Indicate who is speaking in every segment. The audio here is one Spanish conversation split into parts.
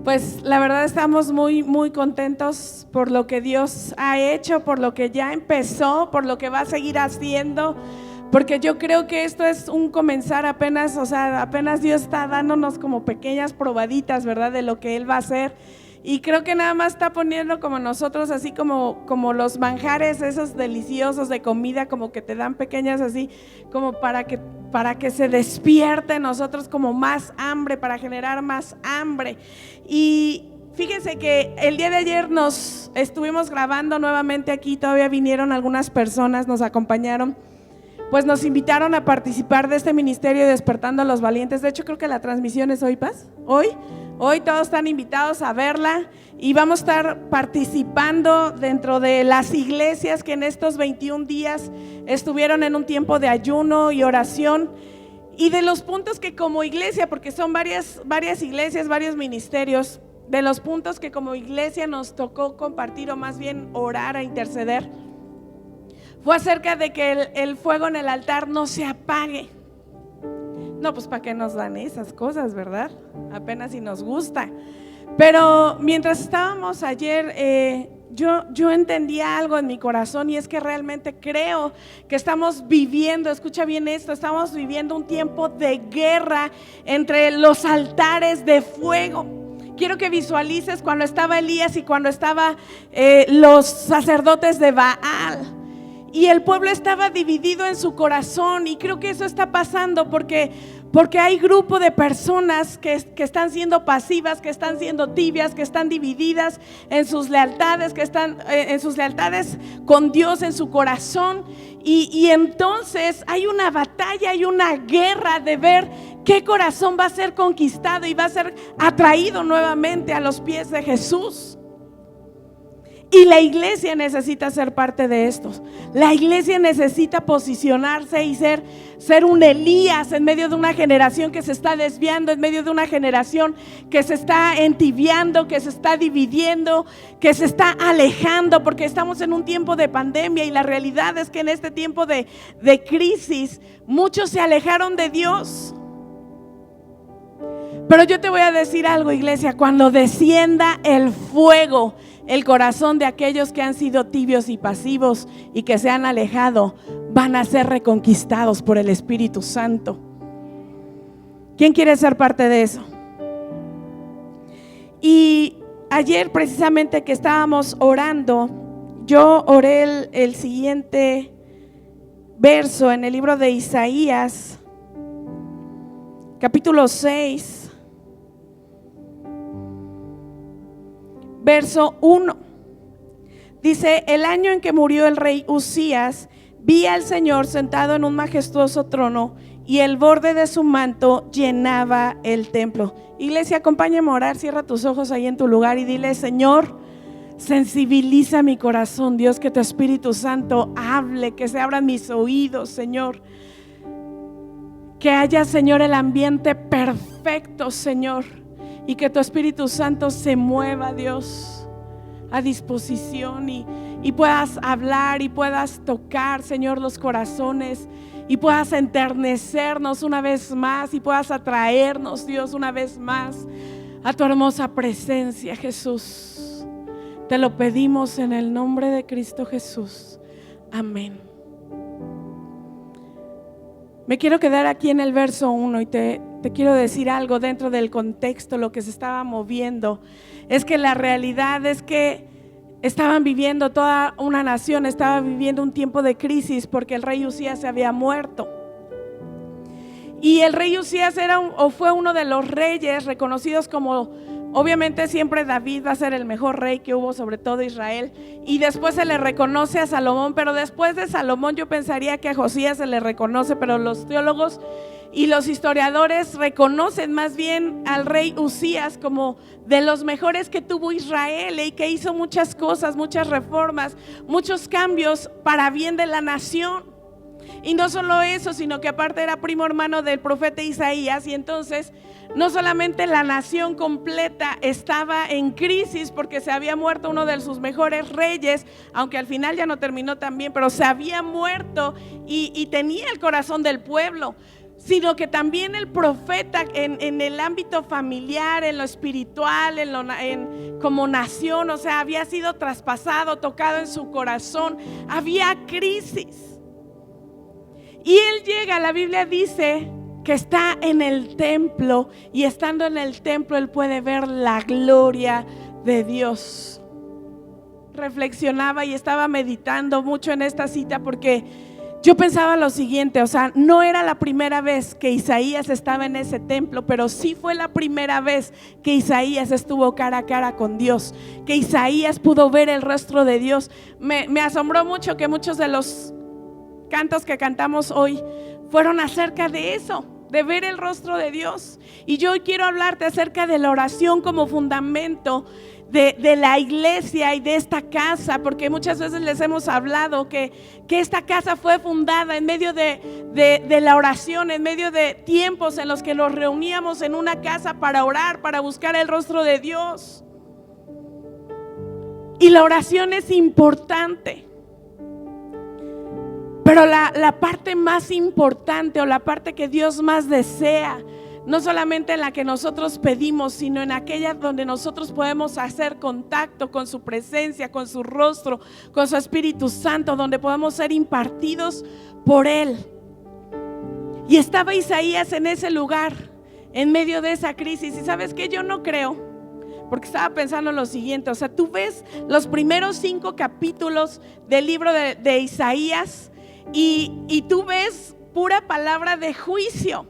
Speaker 1: Pues la verdad estamos muy contentos por lo que Dios ha hecho, por lo que ya empezó, por lo que va a seguir haciendo, porque yo creo que esto es un comenzar apenas, apenas Dios está dándonos como pequeñas probaditas, ¿verdad? De lo que Él va a hacer. Y creo que nada más está poniendo como nosotros, así como los manjares esos deliciosos de comida, como que te dan pequeñas así, como para que se despierte en nosotros como más hambre, para generar más hambre. Y fíjense que el día de ayer nos estuvimos grabando nuevamente aquí, todavía vinieron algunas personas, nos acompañaron. Pues nos invitaron a participar de este ministerio de Despertando a los Valientes. De hecho creo que la transmisión es hoy, Paz. Hoy todos están invitados a verla y vamos a estar participando dentro de las iglesias que en estos 21 días estuvieron en un tiempo de ayuno y oración, y de los puntos que como iglesia, porque son varias iglesias, varios ministerios, de los puntos que como iglesia nos tocó compartir, o más bien orar e interceder, fue acerca de que el fuego en el altar no se apague. No, pues para qué nos dan esas cosas, ¿verdad? Apenas si nos gusta. Pero mientras estábamos ayer, yo entendía algo en mi corazón, y es que realmente creo que estamos viviendo, escucha bien esto, estamos viviendo un tiempo de guerra entre los altares de fuego. Quiero que visualices cuando estaba Elías y cuando estaban los sacerdotes de Baal. Y el pueblo estaba dividido en su corazón, y creo que eso está pasando porque hay grupo de personas que están siendo pasivas, que están siendo tibias, que están divididas en sus lealtades, que están en sus lealtades con Dios en su corazón. Y entonces hay una batalla, hay una guerra de ver qué corazón va a ser conquistado y va a ser atraído nuevamente a los pies de Jesús. Y la iglesia necesita ser parte de estos. La iglesia necesita posicionarse y ser un Elías en medio de una generación que se está desviando, en medio de una generación que se está entibiando, que se está dividiendo, que se está alejando, porque estamos en un tiempo de pandemia, y la realidad es que en este tiempo de crisis muchos se alejaron de Dios. Pero yo te voy a decir algo, iglesia: cuando descienda el fuego, el corazón de aquellos que han sido tibios y pasivos y que se han alejado van a ser reconquistados por el Espíritu Santo. ¿Quién quiere ser parte de eso? Y ayer precisamente que estábamos orando, yo oré el siguiente verso en el libro de Isaías, capítulo 6. Verso 1, dice: el año en que murió el rey Uzías, vi al Señor sentado en un majestuoso trono, y el borde de su manto llenaba el templo. Iglesia, acompáñame a orar, cierra tus ojos ahí en tu lugar y dile: Señor, sensibiliza mi corazón, Dios, que tu Espíritu Santo hable, que se abran mis oídos, Señor. Que haya, Señor, el ambiente perfecto, Señor, y que tu Espíritu Santo se mueva, Dios, a disposición, y puedas hablar y puedas tocar, Señor, los corazones, y puedas enternecernos una vez más, y puedas atraernos, Dios, una vez más a tu hermosa presencia, Jesús. Te lo pedimos en el nombre de Cristo Jesús. Amén. Me quiero quedar aquí en el verso 1 y te quiero decir algo dentro del contexto. Lo que se estaba moviendo es que la realidad es que estaban viviendo, toda una nación estaba viviendo un tiempo de crisis, porque el rey Uzías se había muerto. Y el rey Uzías fue uno de los reyes reconocidos como, obviamente siempre David va a ser el mejor rey que hubo sobre todo Israel, y después se le reconoce a Salomón, pero después de Salomón yo pensaría que a Josías se le reconoce, pero los teólogos y los historiadores reconocen más bien al rey Uzías como de los mejores que tuvo Israel, y que hizo muchas cosas, muchas reformas, muchos cambios para bien de la nación. Y no solo eso, sino que aparte era primo hermano del profeta Isaías, y entonces no solamente la nación completa estaba en crisis porque se había muerto uno de sus mejores reyes, aunque al final ya no terminó tan bien, pero se había muerto y tenía el corazón del pueblo, sino que también el profeta en el ámbito familiar, en lo espiritual, como nación, o sea, había sido traspasado, tocado en su corazón, había crisis. Y él llega, la Biblia dice que está en el templo, y estando en el templo él puede ver la gloria de Dios. Reflexionaba y estaba meditando mucho en esta cita, porque yo pensaba lo siguiente, o sea, no era la primera vez que Isaías estaba en ese templo, pero sí fue la primera vez que Isaías estuvo cara a cara con Dios, que Isaías pudo ver el rostro de Dios. Me asombró mucho que muchos de los cantos que cantamos hoy fueron acerca de eso, de ver el rostro de Dios. Y yo hoy quiero hablarte acerca de la oración como fundamento de la iglesia y de esta casa, porque muchas veces les hemos hablado que esta casa fue fundada en medio de la oración, en medio de tiempos en los que nos reuníamos en una casa para orar, para buscar el rostro de Dios. Y la oración es importante. Pero la parte más importante, o la parte que Dios más desea, no solamente en la que nosotros pedimos, sino en aquella donde nosotros podemos hacer contacto con su presencia, con su rostro, con su Espíritu Santo, donde podemos ser impartidos por Él. Y estaba Isaías en ese lugar, en medio de esa crisis. Y ¿sabes qué? Yo no creo, porque estaba pensando lo siguiente, o sea, tú ves los primeros 5 capítulos del libro de Isaías, y tú ves pura palabra de juicio.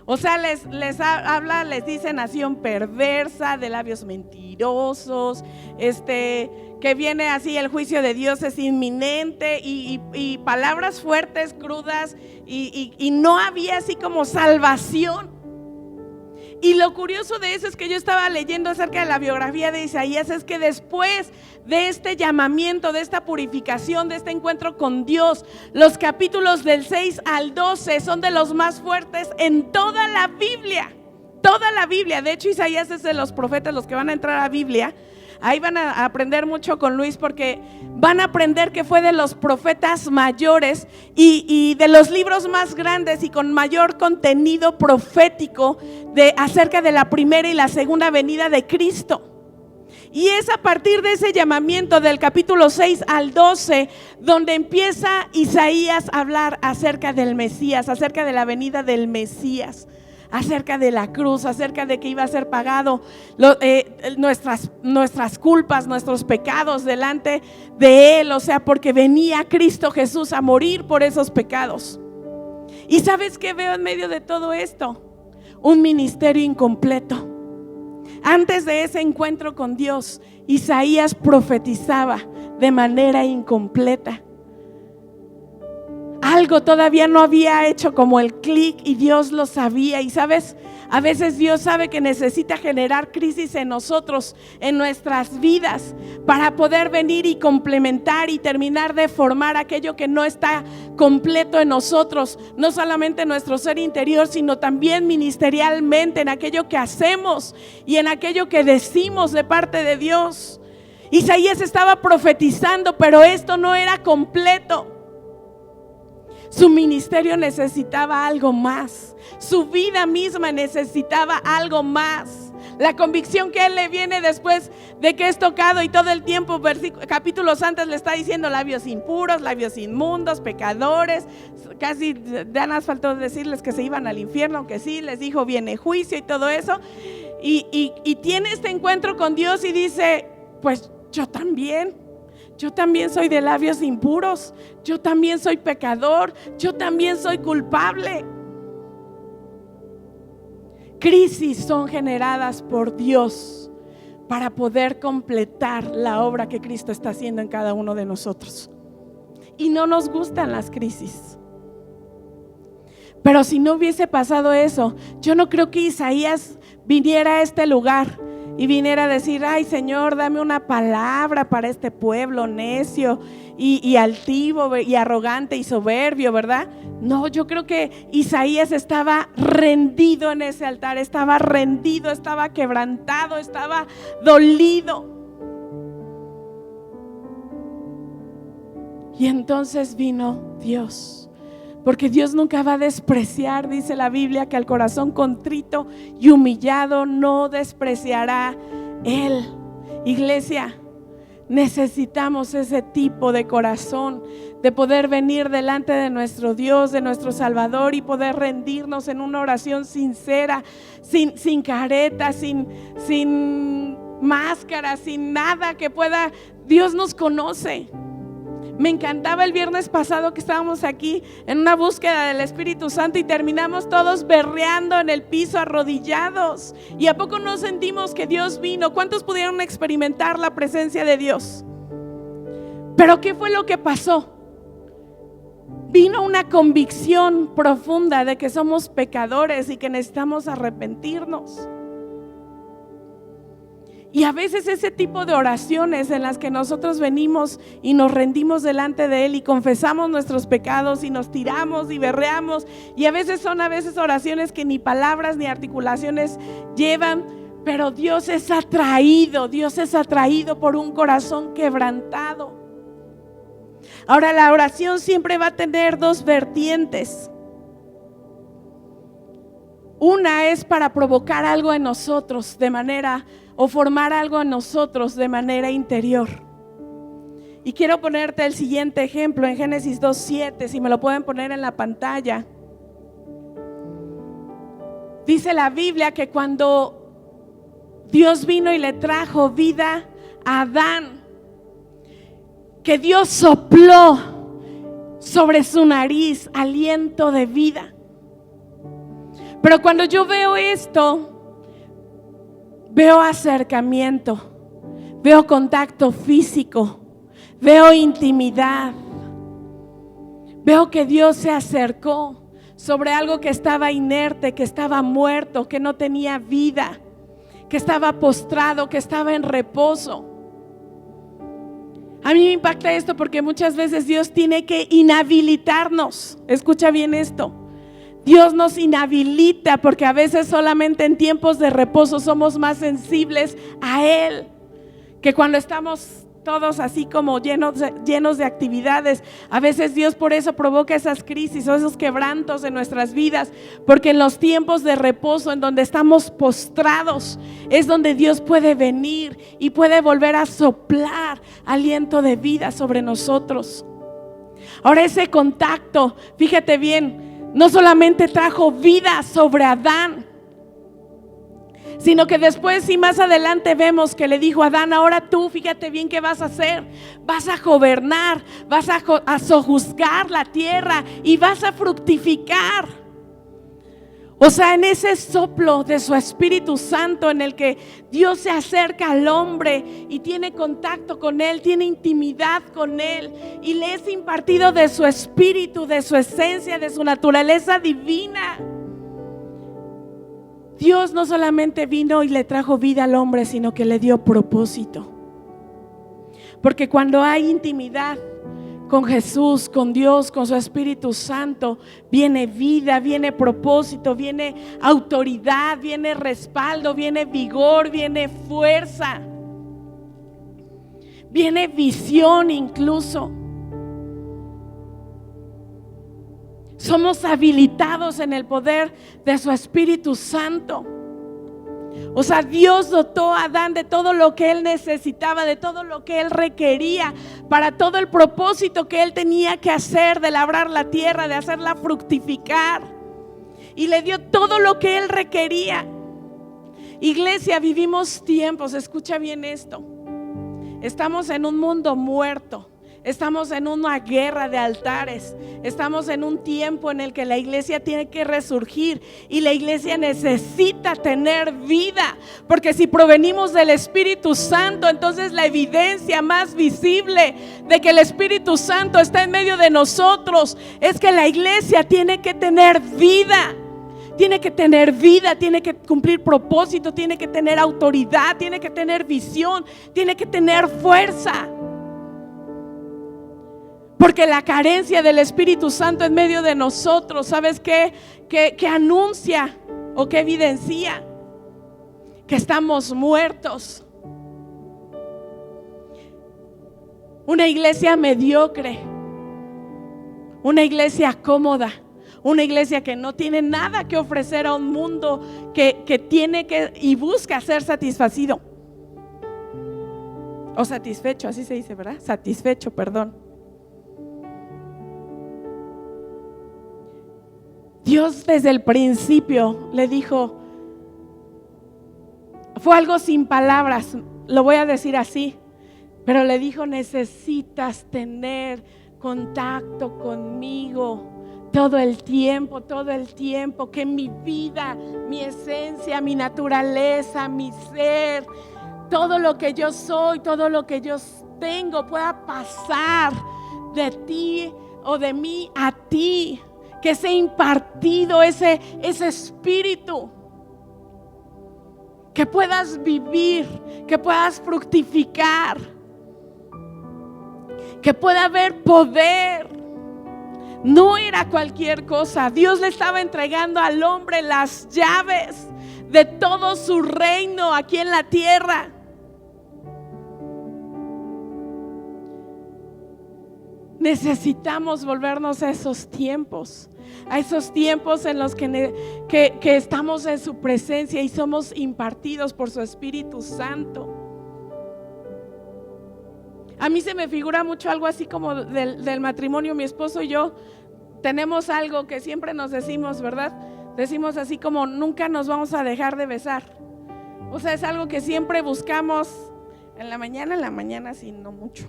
Speaker 1: O sea, les habla, les dice nación perversa, de labios mentirosos, que viene así, el juicio de Dios es inminente, y palabras fuertes, crudas, y no había así como salvación. Y lo curioso de eso es que yo estaba leyendo acerca de la biografía de Isaías, es que después de este llamamiento, de esta purificación, de este encuentro con Dios, los capítulos del 6 al 12 son de los más fuertes en toda la Biblia. Toda la Biblia. De hecho, Isaías es de los profetas, los que van a entrar a la Biblia. Ahí van a aprender mucho con Luis, porque van a aprender que fue de los profetas mayores y de los libros más grandes y con mayor contenido profético acerca de la primera y la segunda venida de Cristo. Y es a partir de ese llamamiento del capítulo 6 al 12 donde empieza Isaías a hablar acerca del Mesías, acerca de la venida del Mesías, acerca de la cruz, acerca de que iba a ser pagado nuestras culpas, nuestros pecados delante de Él, o sea, porque venía Cristo Jesús a morir por esos pecados. ¿Y sabes qué veo en medio de todo esto? Un ministerio incompleto. Antes de ese encuentro con Dios, Isaías profetizaba de manera incompleta. Algo todavía no había hecho como el clic, y Dios lo sabía. Y sabes, a veces Dios sabe que necesita generar crisis en nosotros, en nuestras vidas, para poder venir y complementar y terminar de formar aquello que no está completo en nosotros, no solamente en nuestro ser interior, sino también ministerialmente, en aquello que hacemos y en aquello que decimos de parte de Dios. Isaías estaba profetizando, pero esto no era completo. Su ministerio necesitaba algo más. Su vida misma necesitaba algo más. La convicción que él le viene después de que es tocado, y todo el tiempo, capítulos antes le está diciendo labios impuros, labios inmundos, pecadores. Casi ya nos faltó decirles que se iban al infierno, aunque sí, les dijo viene juicio y todo eso. Y tiene este encuentro con Dios y dice, pues yo también soy de labios impuros, yo también soy pecador, yo también soy culpable. Crisis son generadas por Dios para poder completar la obra que Cristo está haciendo en cada uno de nosotros. Y no nos gustan las crisis. Pero si no hubiese pasado eso, yo no creo que Isaías viniera a este lugar y viniera a decir, ay Señor, dame una palabra para este pueblo necio y altivo y arrogante y soberbio, ¿verdad? No, yo creo que Isaías estaba rendido en ese altar, estaba rendido, estaba quebrantado, estaba dolido. Y entonces vino Dios Porque Dios nunca va a despreciar, dice la Biblia, que al corazón contrito y humillado no despreciará Él. Iglesia, necesitamos ese tipo de corazón, de poder venir delante de nuestro Dios, de nuestro Salvador, y poder rendirnos en una oración sincera, sin careta, sin máscara, sin nada que pueda. Dios nos conoce. Me encantaba el viernes pasado que estábamos aquí en una búsqueda del Espíritu Santo y terminamos todos berreando en el piso, arrodillados. ¿Y a poco no sentimos que Dios vino? ¿Cuántos pudieron experimentar la presencia de Dios? Pero ¿qué fue lo que pasó? Vino una convicción profunda de que somos pecadores y que necesitamos arrepentirnos. Y a veces ese tipo de oraciones en las que nosotros venimos y nos rendimos delante de Él y confesamos nuestros pecados y nos tiramos y berreamos, y a veces son oraciones que ni palabras ni articulaciones llevan, pero Dios es atraído por un corazón quebrantado. Ahora, la oración siempre va a tener dos vertientes. Una es para provocar algo en nosotros o formar algo en nosotros de manera interior. Y quiero ponerte el siguiente ejemplo en Génesis 2:7, si me lo pueden poner en la pantalla. Dice la Biblia que cuando Dios vino y le trajo vida a Adán, que Dios sopló sobre su nariz aliento de vida. Pero cuando yo veo esto, veo acercamiento, veo contacto físico, veo intimidad, veo que Dios se acercó sobre algo que estaba inerte, que estaba muerto, que no tenía vida, que estaba postrado, que estaba en reposo. A mí me impacta esto porque muchas veces Dios tiene que inhabilitarnos. Escucha bien esto. Dios nos inhabilita porque a veces solamente en tiempos de reposo somos más sensibles a Él, que cuando estamos todos así como llenos de actividades. A veces Dios por eso provoca esas crisis o esos quebrantos en nuestras vidas, porque en los tiempos de reposo, en donde estamos postrados, es donde Dios puede venir y puede volver a soplar aliento de vida sobre nosotros. Ahora, ese contacto, fíjate bien, no solamente trajo vida sobre Adán, sino que después y más adelante vemos que le dijo a Adán: ahora tú, fíjate bien qué vas a hacer. Vas a gobernar, vas a sojuzgar la tierra y vas a fructificar. O sea, en ese soplo de su Espíritu Santo en el que Dios se acerca al hombre y tiene contacto con él, tiene intimidad con él, y le es impartido de su espíritu, de su esencia, de su naturaleza divina. Dios no solamente vino y le trajo vida al hombre, sino que le dio propósito. Porque cuando hay intimidad con Jesús, con Dios, con su Espíritu Santo, viene vida, viene propósito, viene autoridad, viene respaldo, viene vigor, viene fuerza, viene visión incluso. Somos habilitados en el poder de su Espíritu Santo. O sea, Dios dotó a Adán de todo lo que él necesitaba, de todo lo que él requería, para todo el propósito que él tenía que hacer, de labrar la tierra, de hacerla fructificar. Y le dio todo lo que él requería. Iglesia, vivimos tiempos, escucha bien esto. Estamos en un mundo muerto. Estamos en una guerra de altares. Estamos en un tiempo en el que la iglesia tiene que resurgir y la iglesia necesita tener vida, porque si provenimos del Espíritu Santo, entonces la evidencia más visible de que el Espíritu Santo está en medio de nosotros es que la iglesia tiene que tener vida. Tiene que tener vida, tiene que cumplir propósito, tiene que tener autoridad, tiene que tener visión, tiene que tener fuerza. Porque la carencia del Espíritu Santo en medio de nosotros, ¿sabes qué? Que anuncia o que evidencia que estamos muertos. Una iglesia mediocre, una iglesia cómoda, una iglesia que no tiene nada que ofrecer a un mundo que tiene que y busca ser satisfacido o satisfecho, así se dice, ¿verdad? Satisfecho, perdón. Dios desde el principio le dijo, fue algo sin palabras, lo voy a decir así, pero le dijo: necesitas tener contacto conmigo todo el tiempo, que mi vida, mi esencia, mi naturaleza, mi ser, todo lo que yo soy, todo lo que yo tengo pueda pasar de ti o de mí a ti, que sea impartido ese espíritu, que puedas vivir, que puedas fructificar, que pueda haber poder. No era cualquier cosa. Dios le estaba entregando al hombre las llaves de todo su reino aquí en la tierra. Necesitamos volvernos a esos tiempos en los que estamos en su presencia y somos impartidos por su Espíritu Santo. A mí se me figura mucho algo así como del matrimonio. Mi esposo y yo tenemos algo que siempre nos decimos, ¿verdad? Decimos así como: nunca nos vamos a dejar de besar. O sea, es algo que siempre buscamos en la mañana sí, no mucho.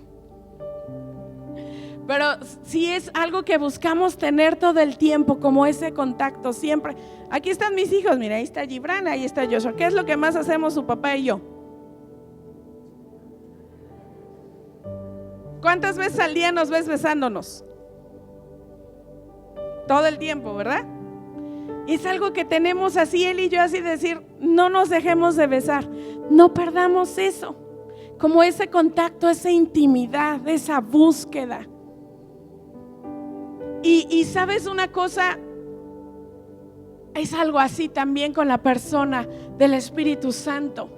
Speaker 1: Pero sí es algo que buscamos tener todo el tiempo, como ese contacto siempre. Aquí están mis hijos, mira, ahí está Gibran, ahí está Joshua. ¿Qué es lo que más hacemos su papá y yo? ¿Cuántas veces al día nos ves besándonos? Todo el tiempo, ¿verdad? Es algo que tenemos así, él y yo, así decir: no nos dejemos de besar, no perdamos eso, como ese contacto, esa intimidad, esa búsqueda. Y sabes una cosa, es algo así también con la persona del Espíritu Santo,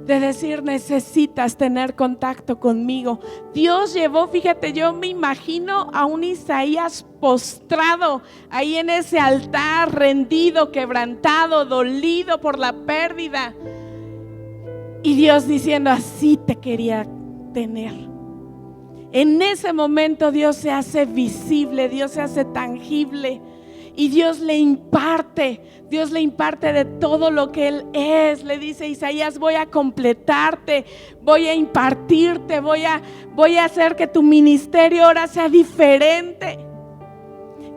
Speaker 1: de decir: necesitas tener contacto conmigo. Dios llevó, fíjate, yo me imagino a un Isaías postrado ahí en ese altar, rendido, quebrantado, dolido por la pérdida, y Dios diciendo: así te quería tener. En ese momento Dios se hace visible, Dios se hace tangible, y Dios le imparte de todo lo que Él es. Le dice Isaías: voy a completarte, voy a impartirte, voy a hacer que tu ministerio ahora sea diferente,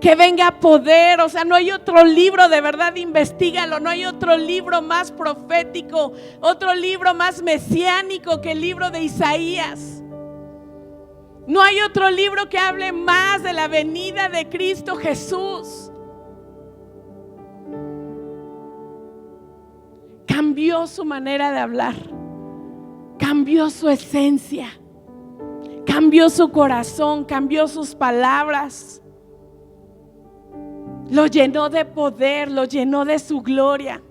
Speaker 1: que venga poder. O sea, no hay otro libro, de verdad, investígalo, no hay otro libro más profético, otro libro más mesiánico que el libro de Isaías. No hay otro libro que hable más de la venida de Cristo Jesús. Cambió su manera de hablar, cambió su esencia, cambió su corazón, cambió sus palabras, lo llenó de poder, lo llenó de su gloria.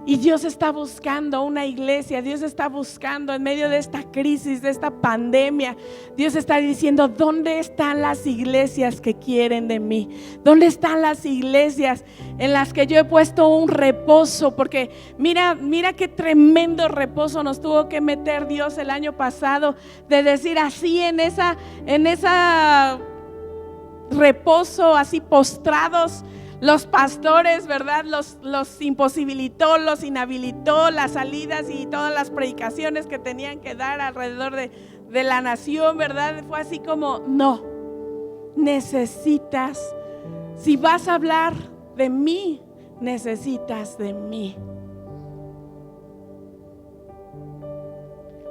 Speaker 1: Y Dios está buscando una iglesia, Dios está buscando en medio de esta crisis, de esta pandemia. Dios está diciendo: ¿dónde están las iglesias que quieren de mí? ¿Dónde están las iglesias en las que yo he puesto un reposo? Porque mira qué tremendo reposo nos tuvo que meter Dios el año pasado, de decir así en esa reposo, así postrados. Los pastores, ¿verdad? Los imposibilitó, los inhabilitó las salidas y todas las predicaciones que tenían que dar alrededor de la nación, ¿verdad? Fue así como: no, necesitas, si vas a hablar de mí, necesitas de mí.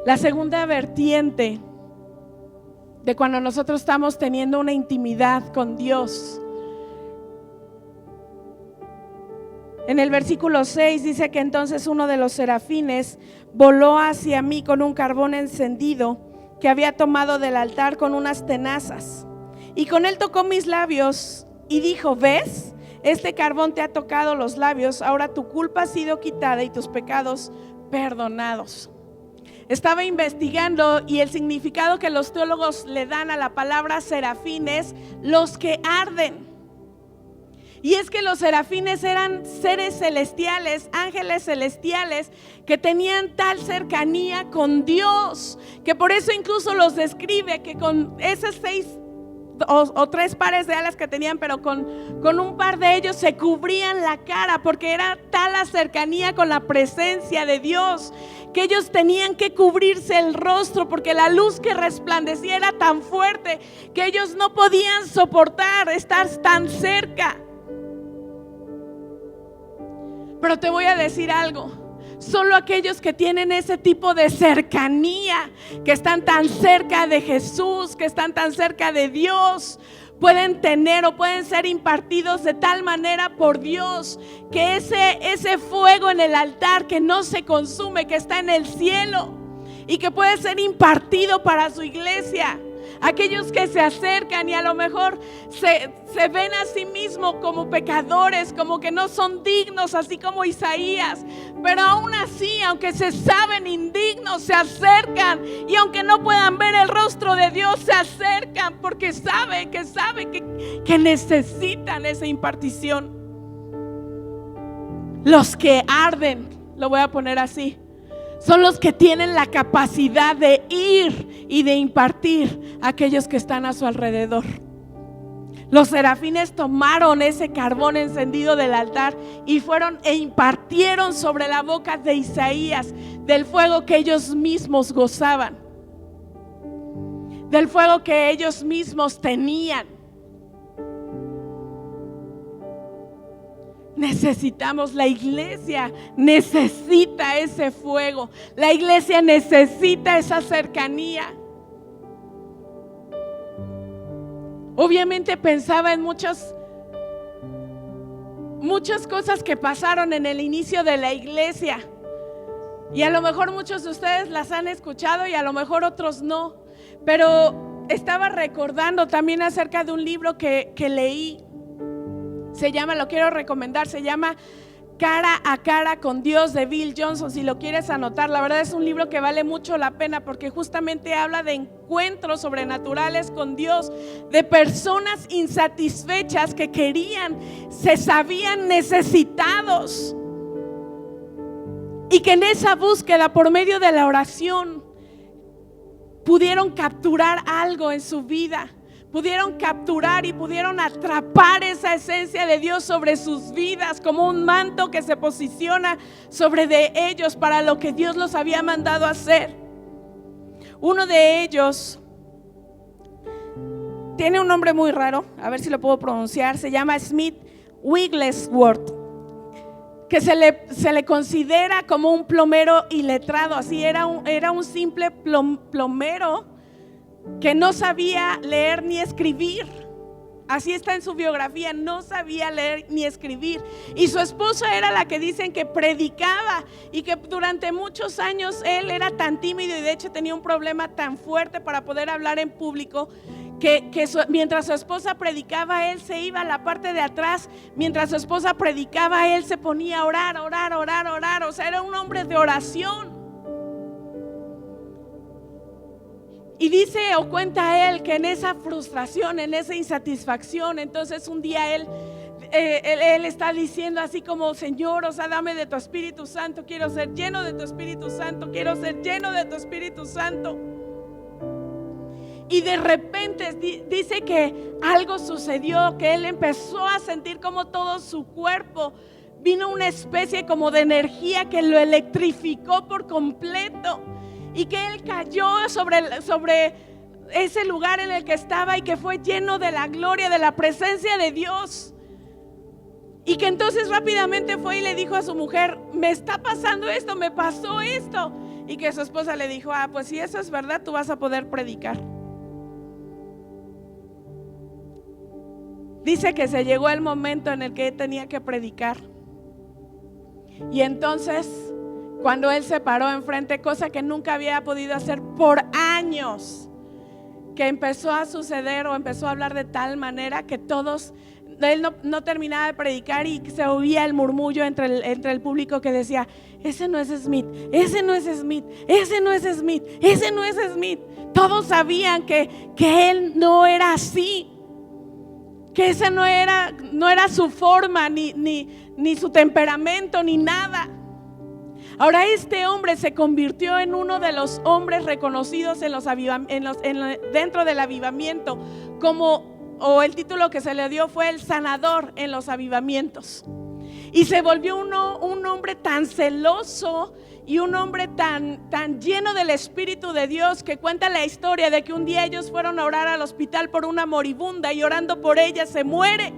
Speaker 1: La segunda vertiente de cuando nosotros estamos teniendo una intimidad con Dios, en el versículo 6 dice que entonces uno de los serafines voló hacia mí con un carbón encendido que había tomado del altar con unas tenazas, y con él tocó mis labios y dijo: ¿ves? Este carbón te ha tocado los labios, ahora tu culpa ha sido quitada y tus pecados perdonados. estaba investigando y el significado que los teólogos le dan a la palabra serafín es los que arden. Y es que los serafines eran seres celestiales, ángeles celestiales que tenían tal cercanía con Dios, que por eso incluso los describe que con esas 6 o 3 pares de alas que tenían, pero con un par de ellos se cubrían la cara, porque era tal la cercanía con la presencia de Dios, que ellos tenían que cubrirse el rostro, porque la luz que resplandecía era tan fuerte que ellos no podían soportar estar tan cerca. Pero te voy a decir algo. Solo aquellos que tienen ese tipo de cercanía, que están tan cerca de Jesús, que están tan cerca de Dios, pueden tener o pueden ser impartidos de tal manera por Dios, que ese fuego en el altar que no se consume, que está en el cielo y que puede ser impartido para su iglesia. Aquellos que se acercan y a lo mejor se ven a sí mismos como pecadores, como que no son dignos, así como Isaías, pero aún así, aunque se saben indignos, se acercan, y aunque no puedan ver el rostro de Dios, se acercan porque saben que necesitan esa impartición. Los que arden, lo voy a poner así, son los que tienen la capacidad de ir y de impartir a aquellos que están a su alrededor. Los serafines tomaron ese carbón encendido del altar y fueron e impartieron sobre la boca de Isaías del fuego que ellos mismos gozaban, del fuego que ellos mismos tenían. Necesitamos, la iglesia necesita ese fuego, la iglesia necesita esa cercanía. Obviamente pensaba en muchas cosas que pasaron en el inicio de la iglesia, y a lo mejor muchos de ustedes las han escuchado y a lo mejor otros no, pero estaba recordando también acerca de un libro que leí. Lo quiero recomendar, se llama Cara a Cara con Dios, de Bill Johnson. Si lo quieres anotar, la verdad es un libro que vale mucho la pena, porque justamente habla de encuentros sobrenaturales con Dios, de personas insatisfechas que se sabían necesitados, y que en esa búsqueda, por medio de la oración, pudieron capturar algo en su vida. Pudieron capturar y pudieron atrapar esa esencia de Dios sobre sus vidas, como un manto que se posiciona sobre de ellos para lo que Dios los había mandado a hacer. Uno de ellos tiene un nombre muy raro, a ver si lo puedo pronunciar. Se llama Smith Wigglesworth, que se le considera como un plomero iletrado. Así era un simple plomero que no sabía leer ni escribir. Así está en su biografía, no sabía leer ni escribir. Y su esposa era la que dicen que predicaba, y que durante muchos años él era tan tímido, y de hecho tenía un problema tan fuerte para poder hablar en público, que mientras su esposa predicaba, él se iba a la parte de atrás. Mientras su esposa predicaba, él se ponía a orar. O sea, era un hombre de oración. Y dice o cuenta él que en esa frustración, en esa insatisfacción, entonces un día él está diciendo así como: Señor, o sea, dame de tu Espíritu Santo, quiero ser lleno de tu Espíritu Santo, quiero ser lleno de tu Espíritu Santo. Y de repente dice que algo sucedió, que él empezó a sentir como todo su cuerpo vino una especie como de energía que lo electrificó por completo, y que él cayó sobre ese lugar en el que estaba, y que fue lleno de la gloria, de la presencia de Dios. Y que entonces rápidamente fue y le dijo a su mujer: me está pasando esto, me pasó esto. Y que su esposa le dijo: pues si eso es verdad, tú vas a poder predicar. Dice que se llegó el momento en el que él tenía que predicar. Y entonces, cuando él se paró enfrente, cosa que nunca había podido hacer por años, que empezó a suceder o empezó a hablar de tal manera que todos él no terminaba de predicar y se oía el murmullo entre el público que decía: ese no es Smith, ese no es Smith, ese no es Smith, ese no es Smith. Todos sabían que él no era así, que ese no era su forma, ni su temperamento, ni nada. Ahora este hombre se convirtió en uno de los hombres reconocidos dentro del avivamiento, o el título que se le dio fue el sanador en los avivamientos. Y se volvió un hombre tan celoso y un hombre tan lleno del Espíritu de Dios, que cuenta la historia de que un día ellos fueron a orar al hospital por una moribunda, y orando por ella se muere.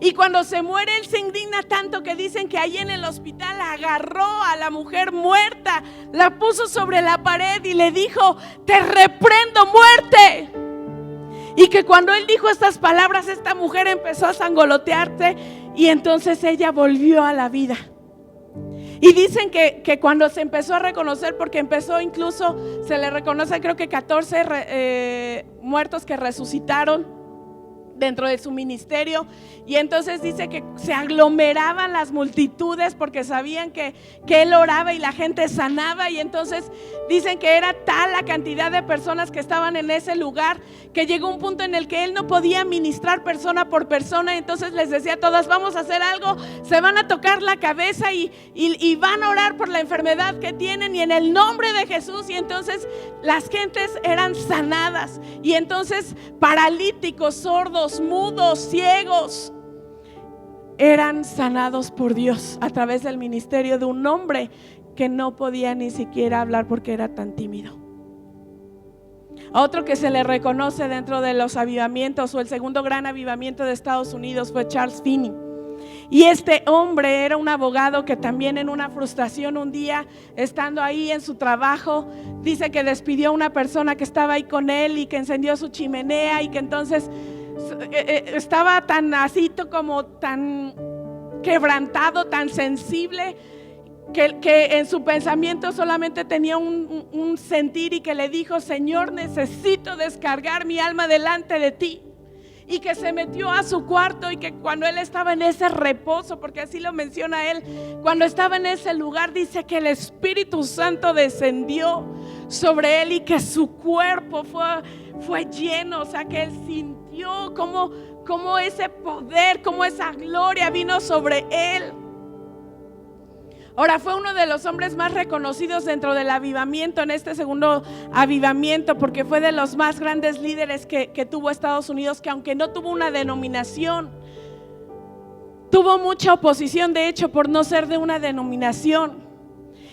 Speaker 1: Y cuando se muere, él se indigna tanto que dicen que ahí en el hospital agarró a la mujer muerta, la puso sobre la pared y le dijo: te reprendo, muerte. Y que cuando él dijo estas palabras, esta mujer empezó a sangolotearse, y entonces ella volvió a la vida. Y dicen que cuando se empezó a reconocer, porque empezó, incluso se le reconoce, creo que 14 muertos que resucitaron dentro de su ministerio. Y entonces dice que se aglomeraban las multitudes porque sabían que él oraba y la gente sanaba. Y entonces dicen que era tal la cantidad de personas que estaban en ese lugar, que llegó un punto en el que él no podía ministrar persona por persona. Entonces les decía a todas: vamos a hacer algo, se van a tocar la cabeza y van a orar por la enfermedad que tienen, y en el nombre de Jesús. Y entonces las gentes eran sanadas. Y entonces paralíticos, sordos, mudos, ciegos, eran sanados por Dios a través del ministerio de un hombre que no podía ni siquiera hablar porque era tan tímido. A otro que se le reconoce dentro de los avivamientos, o el segundo gran avivamiento de Estados Unidos, fue Charles Finney. Y este hombre era un abogado que también, en una frustración, un día estando ahí en su trabajo, dice que despidió a una persona que estaba ahí con él y que encendió su chimenea, y que entonces estaba tan así, como tan quebrantado, tan sensible, que en su pensamiento solamente tenía un sentir, y que le dijo: Señor, necesito descargar mi alma delante de ti. Y que se metió a su cuarto, y que cuando él estaba en ese reposo, porque así lo menciona él, cuando estaba en ese lugar, dice que el Espíritu Santo descendió sobre él y que su cuerpo fue lleno. O sea, que él sintió como ese poder, como esa gloria vino sobre él. Ahora, fue uno de los hombres más reconocidos dentro del avivamiento, en este segundo avivamiento, porque fue de los más grandes líderes que tuvo Estados Unidos, que aunque no tuvo una denominación, tuvo mucha oposición, de hecho, por no ser de una denominación.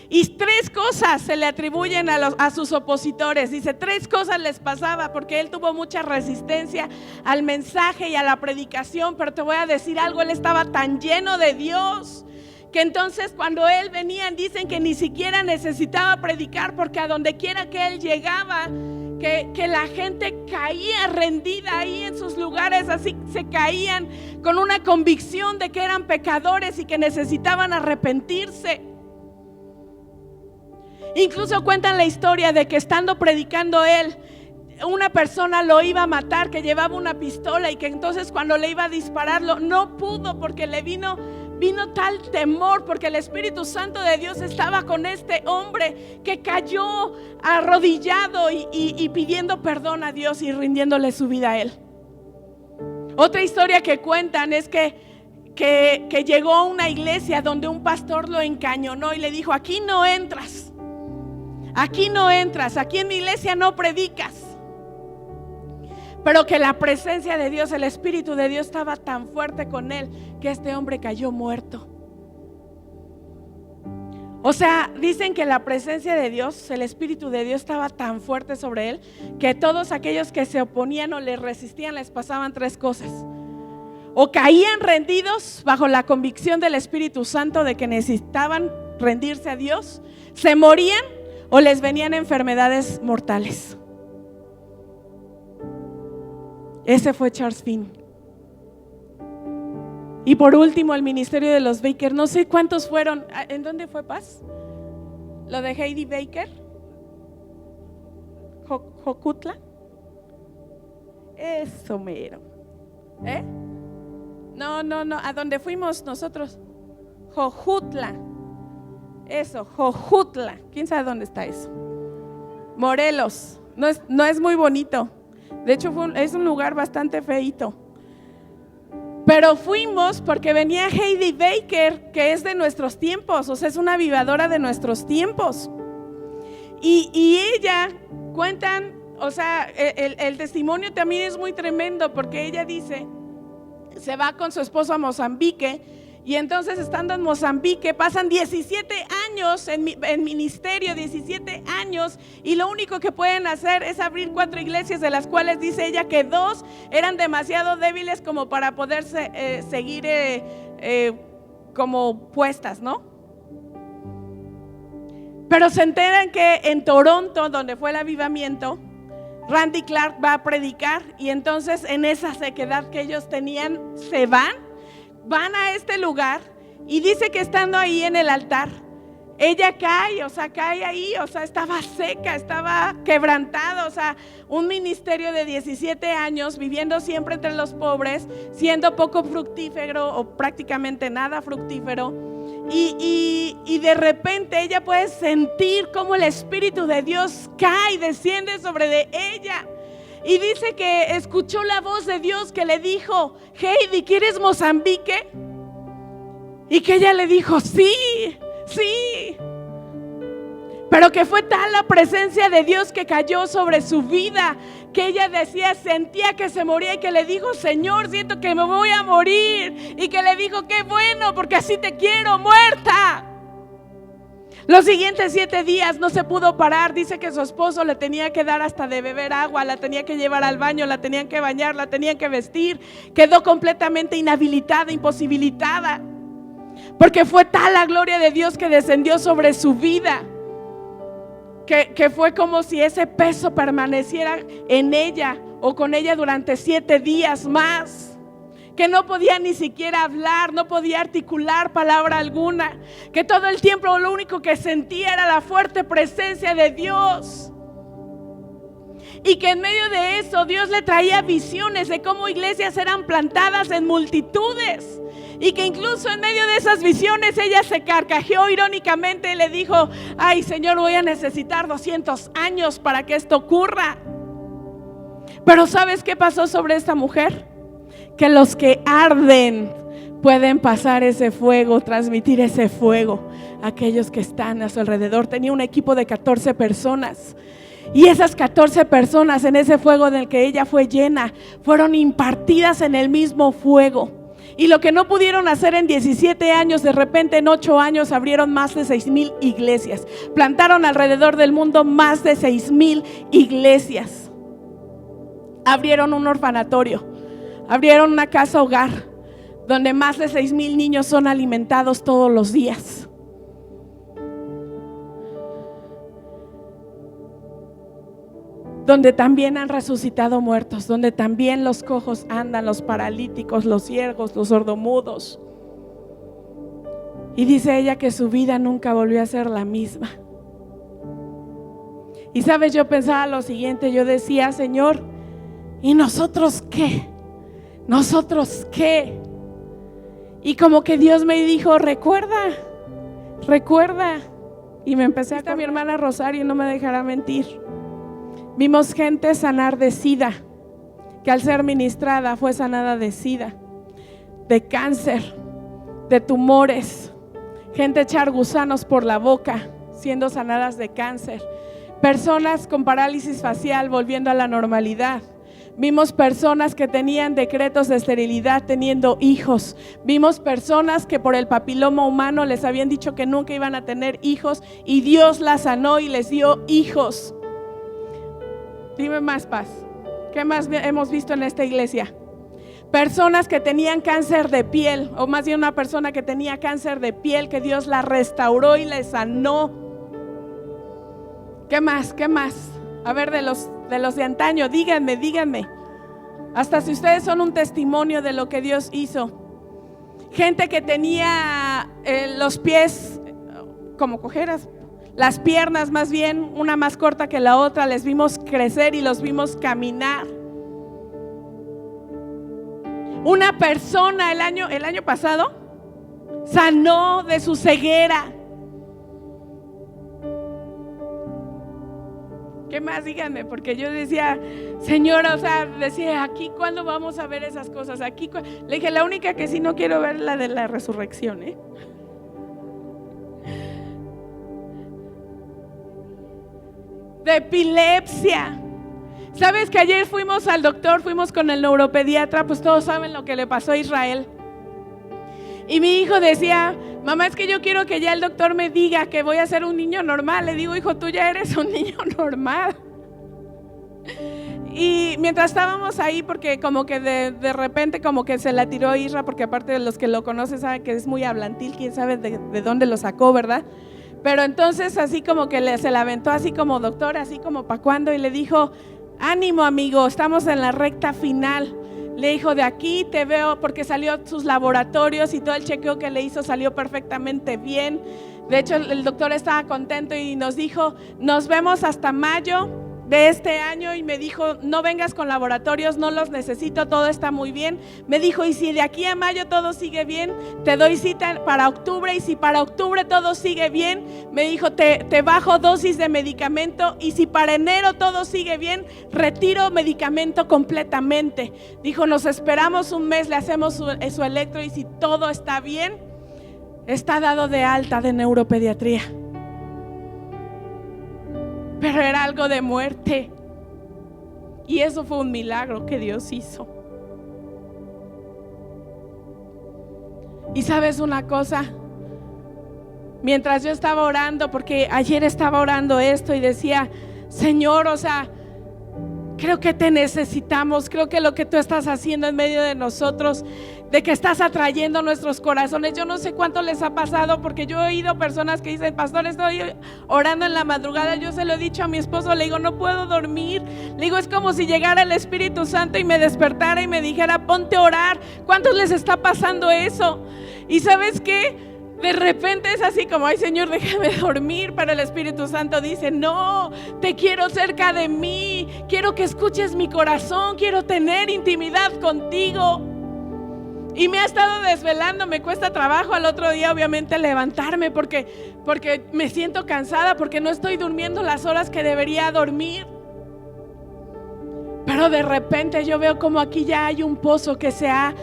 Speaker 1: Y 3 cosas se le atribuyen a sus opositores. Dice, 3 cosas les pasaba, porque él tuvo mucha resistencia al mensaje y a la predicación. Pero te voy a decir algo: él estaba tan lleno de Dios, que entonces cuando él venía, dicen que ni siquiera necesitaba predicar, porque a donde quiera que él llegaba, que la gente caía rendida ahí en sus lugares. Así se caían con una convicción de que eran pecadores y que necesitaban arrepentirse. Incluso cuentan la historia de que, estando predicando él, una persona lo iba a matar, que llevaba una pistola, y que entonces cuando le iba a dispararlo no pudo, porque le vino tal temor, porque el Espíritu Santo de Dios estaba con este hombre, que cayó arrodillado y pidiendo perdón a Dios y rindiéndole su vida a él. Otra historia que cuentan es que llegó a una iglesia donde un pastor lo encañonó y le dijo: aquí no entras, aquí no entras, aquí en mi iglesia no predicas. Pero que la presencia de Dios, el Espíritu de Dios, estaba tan fuerte con él, que este hombre cayó muerto. O sea, dicen que la presencia de Dios, el Espíritu de Dios, estaba tan fuerte sobre él, que todos aquellos que se oponían o le resistían, les pasaban 3 cosas: o caían rendidos bajo la convicción del Espíritu Santo de que necesitaban rendirse a Dios, se morían, o les venían enfermedades mortales. Ese fue Charles Finney. Y por último, el ministerio de los Baker. No sé cuántos fueron. ¿En dónde fue, Paz? Lo de Heidi Baker, Jocutla. Eso mero. No, a donde fuimos nosotros, Jojutla, eso, Jojutla, ¿quién sabe dónde está eso? Morelos, no es muy bonito, de hecho es un lugar bastante feito. Pero fuimos porque venía Heidi Baker, que es de nuestros tiempos, o sea, es una avivadora de nuestros tiempos. Y ella cuentan, o sea, el testimonio también es muy tremendo, porque ella dice, se va con su esposo a Mozambique, y entonces estando en Mozambique pasan 17 años en ministerio, 17 años, y lo único que pueden hacer es abrir 4 iglesias, de las cuales dice ella que 2 eran demasiado débiles como para poderse seguir como puestas, ¿no? Pero se enteran que en Toronto, donde fue el avivamiento, Randy Clark va a predicar, y entonces en esa sequedad que ellos tenían se van a este lugar, y dice que estando ahí en el altar, ella cae ahí, o sea, estaba seca, estaba quebrantada, o sea, un ministerio de 17 años, viviendo siempre entre los pobres, siendo poco fructífero o prácticamente nada fructífero, y de repente ella puede sentir cómo el Espíritu de Dios cae y desciende sobre de ella. Y dice que escuchó la voz de Dios que le dijo: Heidi, ¿quieres Mozambique? Y que ella le dijo: sí. Pero que fue tal la presencia de Dios que cayó sobre su vida, que ella sentía que se moría, y que le dijo: Señor, siento que me voy a morir. Y que le dijo: qué bueno, porque así te quiero, muerta. Los siguientes 7 días no se pudo parar. Dice que su esposo le tenía que dar hasta de beber agua, la tenía que llevar al baño, la tenían que bañar, la tenían que vestir. Quedó completamente inhabilitada, imposibilitada, porque fue tal la gloria de Dios que descendió sobre su vida, que fue como si ese peso permaneciera en ella o con ella durante 7 días más. Que no podía ni siquiera hablar, no podía articular palabra alguna, que todo el tiempo lo único que sentía era la fuerte presencia de Dios, y que en medio de eso Dios le traía visiones de cómo iglesias eran plantadas en multitudes, y que incluso en medio de esas visiones ella se carcajeó irónicamente y le dijo: ay, Señor, voy a necesitar 200 años para que esto ocurra. Pero ¿sabes qué pasó sobre esta mujer? Que los que arden pueden pasar ese fuego, transmitir ese fuego a aquellos que están a su alrededor. Tenía un equipo de 14 personas, y esas 14 personas en ese fuego en el que ella fue llena fueron impartidas en el mismo fuego. Y lo que no pudieron hacer en 17 años, de repente en 8 años abrieron más de 6,000 iglesias. Plantaron alrededor del mundo más de 6,000 iglesias. Abrieron un orfanatorio, abrieron una casa hogar donde más de 6,000 niños son alimentados todos los días. Donde también han resucitado muertos, donde también los cojos andan, los paralíticos, los ciegos, los sordomudos. Y dice ella que su vida nunca volvió a ser la misma. Y sabes, yo pensaba lo siguiente, yo decía: Señor, ¿y nosotros qué? ¿Nosotros qué? Y como que Dios me dijo: recuerda. Y me empecé a mi hermana Rosario, no me dejará mentir. Vimos gente sanar de SIDA, que al ser ministrada fue sanada de SIDA, de cáncer, de tumores. Gente echar gusanos por la boca, siendo sanadas de cáncer. Personas con parálisis facial volviendo a la normalidad. Vimos personas que tenían decretos de esterilidad teniendo hijos. Vimos personas que por el papiloma humano les habían dicho que nunca iban a tener hijos, y Dios las sanó y les dio hijos. Dime más, Paz. ¿Qué más hemos visto en esta iglesia? Personas que tenían cáncer de piel, o más bien una persona que tenía cáncer de piel, que Dios la restauró y la sanó. ¿Qué más? A ver, de los de antaño, díganme. Hasta si ustedes son un testimonio de lo que Dios hizo. Gente que tenía los pies como cojeras, las piernas más bien, una más corta que la otra, les vimos crecer y los vimos caminar. Una persona el año pasado sanó de su ceguera. ¿Qué más? Díganme, porque yo decía, Señor, o sea, decía, aquí ¿cuándo vamos a ver esas cosas? Aquí, le dije, la única que sí no quiero ver es la de la resurrección, De epilepsia. ¿Sabes que ayer fuimos al doctor, fuimos con el neuropediatra? Pues todos saben lo que le pasó a Israel. Y mi hijo decía, mamá, es que yo quiero que ya el doctor me diga que voy a ser un niño normal. Le digo, hijo, tú ya eres un niño normal. Y mientras estábamos ahí, porque como que de repente como que se la tiró Isra, porque aparte de los que lo conocen saben que es muy hablantil, quién sabe de dónde lo sacó, ¿verdad? Pero entonces así como que se la aventó así como doctor, así como ¿pa' cuándo? Y le dijo, ánimo amigo, estamos en la recta final. Le dijo, de aquí te veo, porque salió sus laboratorios y todo el chequeo que le hizo salió perfectamente bien. De hecho el doctor estaba contento y nos dijo, nos vemos hasta mayo de este año. Y me dijo, no vengas con laboratorios, no los necesito, todo está muy bien. Me dijo, y si de aquí a mayo todo sigue bien, te doy cita para octubre. Y si para octubre todo sigue bien, me dijo, te bajo dosis de medicamento. Y si para enero todo sigue bien, retiro medicamento completamente. Dijo, nos esperamos un mes, le hacemos su electro, y si todo está bien, está dado de alta de neuropediatría. Pero era algo de muerte. Y eso fue un milagro que Dios hizo. Y sabes una cosa, mientras yo estaba orando, porque ayer estaba orando esto y decía, Señor, o sea, creo que te necesitamos, creo que lo que tú estás haciendo en medio de nosotros, de que estás atrayendo nuestros corazones. Yo no sé cuánto les ha pasado, porque yo he oído personas que dicen, pastor, estoy orando en la madrugada. Yo se lo he dicho a mi esposo, le digo, no puedo dormir. Le digo, es como si llegara el Espíritu Santo y me despertara y me dijera, ponte a orar. ¿Cuántos les está pasando eso? Y ¿sabes qué? De repente es así como, ay Señor, déjame dormir. Pero el Espíritu Santo dice, no, te quiero cerca de mí, quiero que escuches mi corazón, quiero tener intimidad contigo. Y me ha estado desvelando, me cuesta trabajo al otro día obviamente levantarme, porque me siento cansada, porque no estoy durmiendo las horas que debería dormir. Pero de repente yo veo como aquí ya hay un pozo que está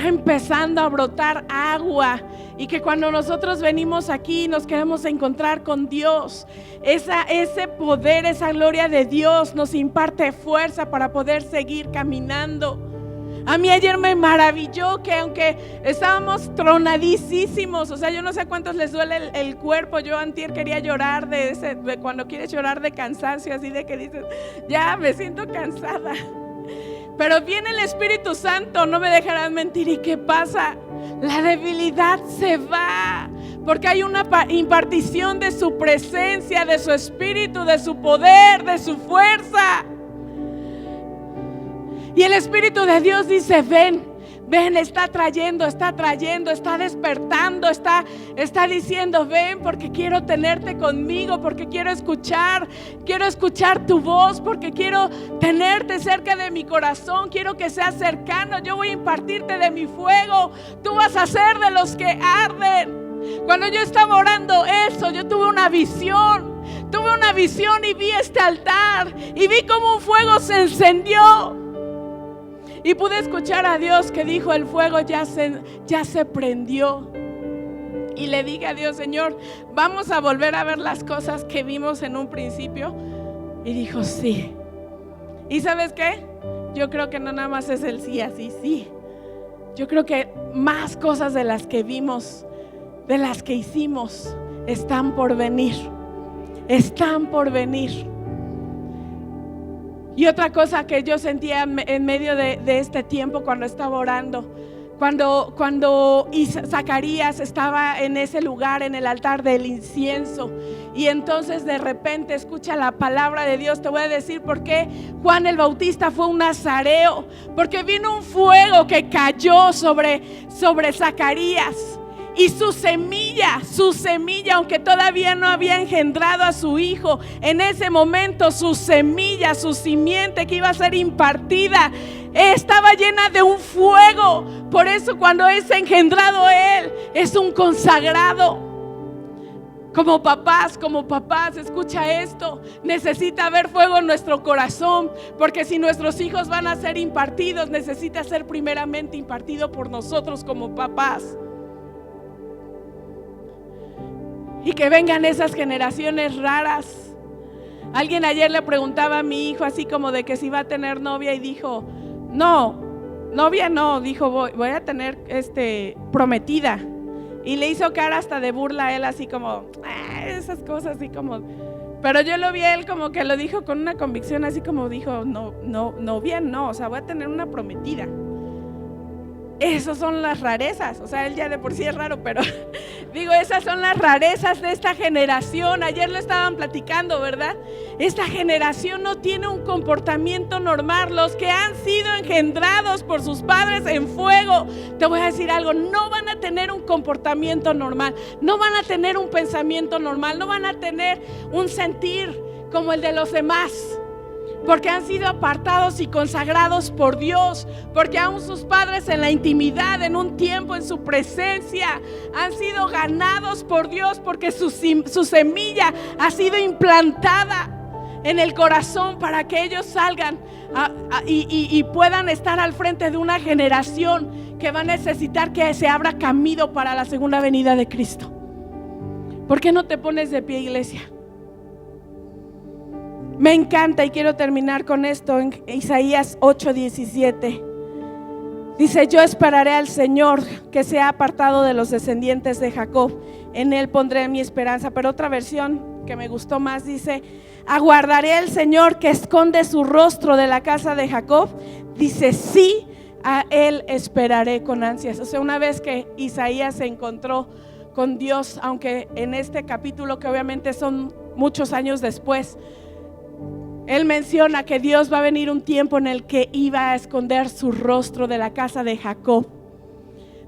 Speaker 1: empezando a brotar agua, y que cuando nosotros venimos aquí nos queremos encontrar con Dios, ese poder, esa gloria de Dios nos imparte fuerza para poder seguir caminando. A mí ayer me maravilló que aunque estábamos tronadísimos, o sea, yo no sé a cuántos les duele el cuerpo. Yo antier quería llorar de cuando quieres llorar de cansancio, así de que dices, ya me siento cansada. Pero viene el Espíritu Santo, no me dejarán mentir. ¿Y qué pasa? La debilidad se va, porque hay una impartición de su presencia, de su Espíritu, de su poder, de su fuerza. Y el Espíritu de Dios dice, ven, está trayendo, está despertando, está diciendo, ven, porque quiero tenerte conmigo, porque quiero escuchar tu voz, porque quiero tenerte cerca de mi corazón, quiero que seas cercano. Yo voy a impartirte de mi fuego, tú vas a ser de los que arden. Cuando yo estaba orando eso, yo tuve una visión y vi este altar, y vi como un fuego se encendió. Y pude escuchar a Dios que dijo, el fuego ya se prendió. Y le dije a Dios, Señor, ¿vamos a volver a ver las cosas que vimos en un principio? Y dijo, sí. ¿Y sabes qué? Yo creo que no nada más es el sí, así, sí. Yo creo que más cosas de las que vimos, de las que hicimos, están por venir. Están por venir. Y otra cosa que yo sentía en medio de este tiempo cuando estaba orando, cuando Zacarías estaba en ese lugar, en el altar del incienso, y entonces de repente escucha la palabra de Dios. Te voy a decir por qué Juan el Bautista fue un nazareo, porque vino un fuego que cayó sobre Zacarías. Y su semilla, aunque todavía no había engendrado a su hijo, en ese momento su semilla, su simiente que iba a ser impartida estaba llena de un fuego. Por eso cuando es engendrado él, es un consagrado. Como papás, escucha esto, necesita haber fuego en nuestro corazón, porque si nuestros hijos van a ser impartidos, necesita ser primeramente impartido por nosotros como papás. Y que vengan esas generaciones raras. Alguien ayer le preguntaba a mi hijo así como de que si va a tener novia, y dijo, no, novia no, dijo voy a tener prometida. Y le hizo cara hasta de burla a él, así como esas cosas, así como. Pero yo lo vi a él como que lo dijo con una convicción, así como dijo, novia no, o sea, voy a tener una prometida. Esas son las rarezas, o sea, él ya de por sí es raro, pero digo, esas son las rarezas de esta generación. Ayer lo estaban platicando, ¿verdad? Esta generación no tiene un comportamiento normal. Los que han sido engendrados por sus padres en fuego, te voy a decir algo, no van a tener un comportamiento normal, no van a tener un pensamiento normal, no van a tener un sentir como el de los demás. Porque han sido apartados y consagrados por Dios, porque aún sus padres en la intimidad, en un tiempo en su presencia, han sido ganados por Dios, porque su semilla ha sido implantada en el corazón para que ellos salgan y puedan estar al frente de una generación que va a necesitar que se abra camino para la segunda venida de Cristo. ¿Por qué no te pones de pie, iglesia? Me encanta y quiero terminar con esto en Isaías 8:17. Dice: yo esperaré al Señor, que se ha apartado de los descendientes de Jacob, en él pondré mi esperanza. Pero otra versión que me gustó más dice: aguardaré al Señor, que esconde su rostro de la casa de Jacob. Dice: sí, a él esperaré con ansias. O sea, una vez que Isaías se encontró con Dios, aunque en este capítulo, que obviamente son muchos años después, él menciona que Dios va a venir un tiempo en el que iba a esconder su rostro de la casa de Jacob.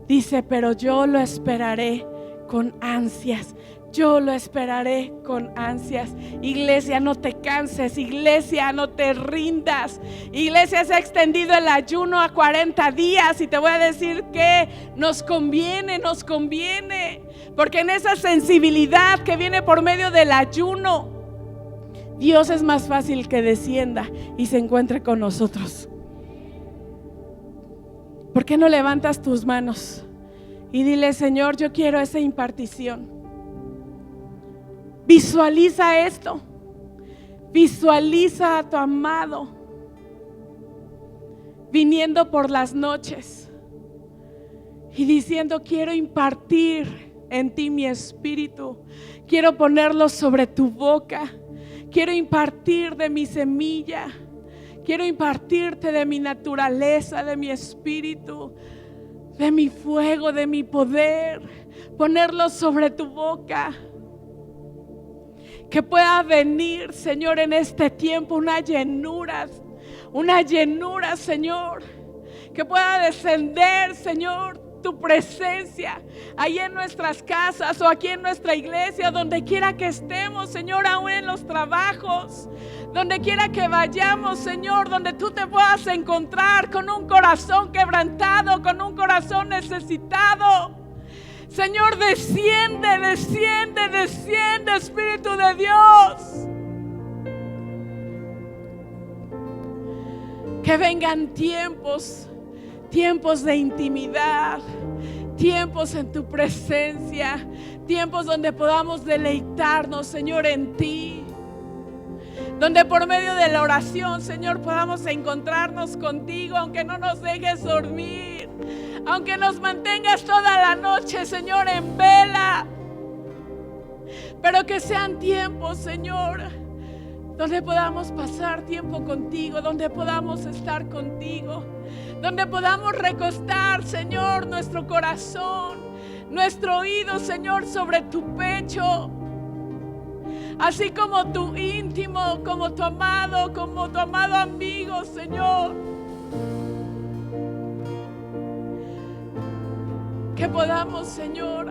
Speaker 1: Dice: pero yo lo esperaré con ansias. Yo lo esperaré con ansias. Iglesia, no te canses. Iglesia, no te rindas. Iglesia, se ha extendido el ayuno a 40 días y te voy a decir que nos conviene. Porque en esa sensibilidad que viene por medio del ayuno, Dios es más fácil que descienda y se encuentre con nosotros. ¿Por qué no levantas tus manos y dile: Señor, yo quiero esa impartición? Visualiza esto. Visualiza a tu amado viniendo por las noches y diciendo: quiero impartir en ti mi espíritu. Quiero ponerlo sobre tu boca. Quiero impartir de mi semilla. Quiero impartirte de mi naturaleza, de mi espíritu, de mi fuego, de mi poder. Ponerlo sobre tu boca. Que pueda venir, Señor, en este tiempo una llenura, Señor. Que pueda descender, Señor, tu presencia ahí en nuestras casas o aquí en nuestra iglesia, donde quiera que estemos, Señor, aún en los trabajos, donde quiera que vayamos, Señor, donde tú te puedas encontrar con un corazón quebrantado, con un corazón necesitado. Señor, desciende, Espíritu de Dios. Que vengan tiempos de intimidad, tiempos en tu presencia, tiempos donde podamos deleitarnos, Señor, en ti, donde por medio de la oración, Señor, podamos encontrarnos contigo, aunque no nos dejes dormir, aunque nos mantengas toda la noche, Señor, en vela, pero que sean tiempos, Señor, donde podamos pasar tiempo contigo, donde podamos estar contigo, donde podamos recostar, Señor, nuestro corazón, nuestro oído, Señor, sobre tu pecho, así como tu íntimo, como tu amado amigo, Señor. Que podamos, Señor,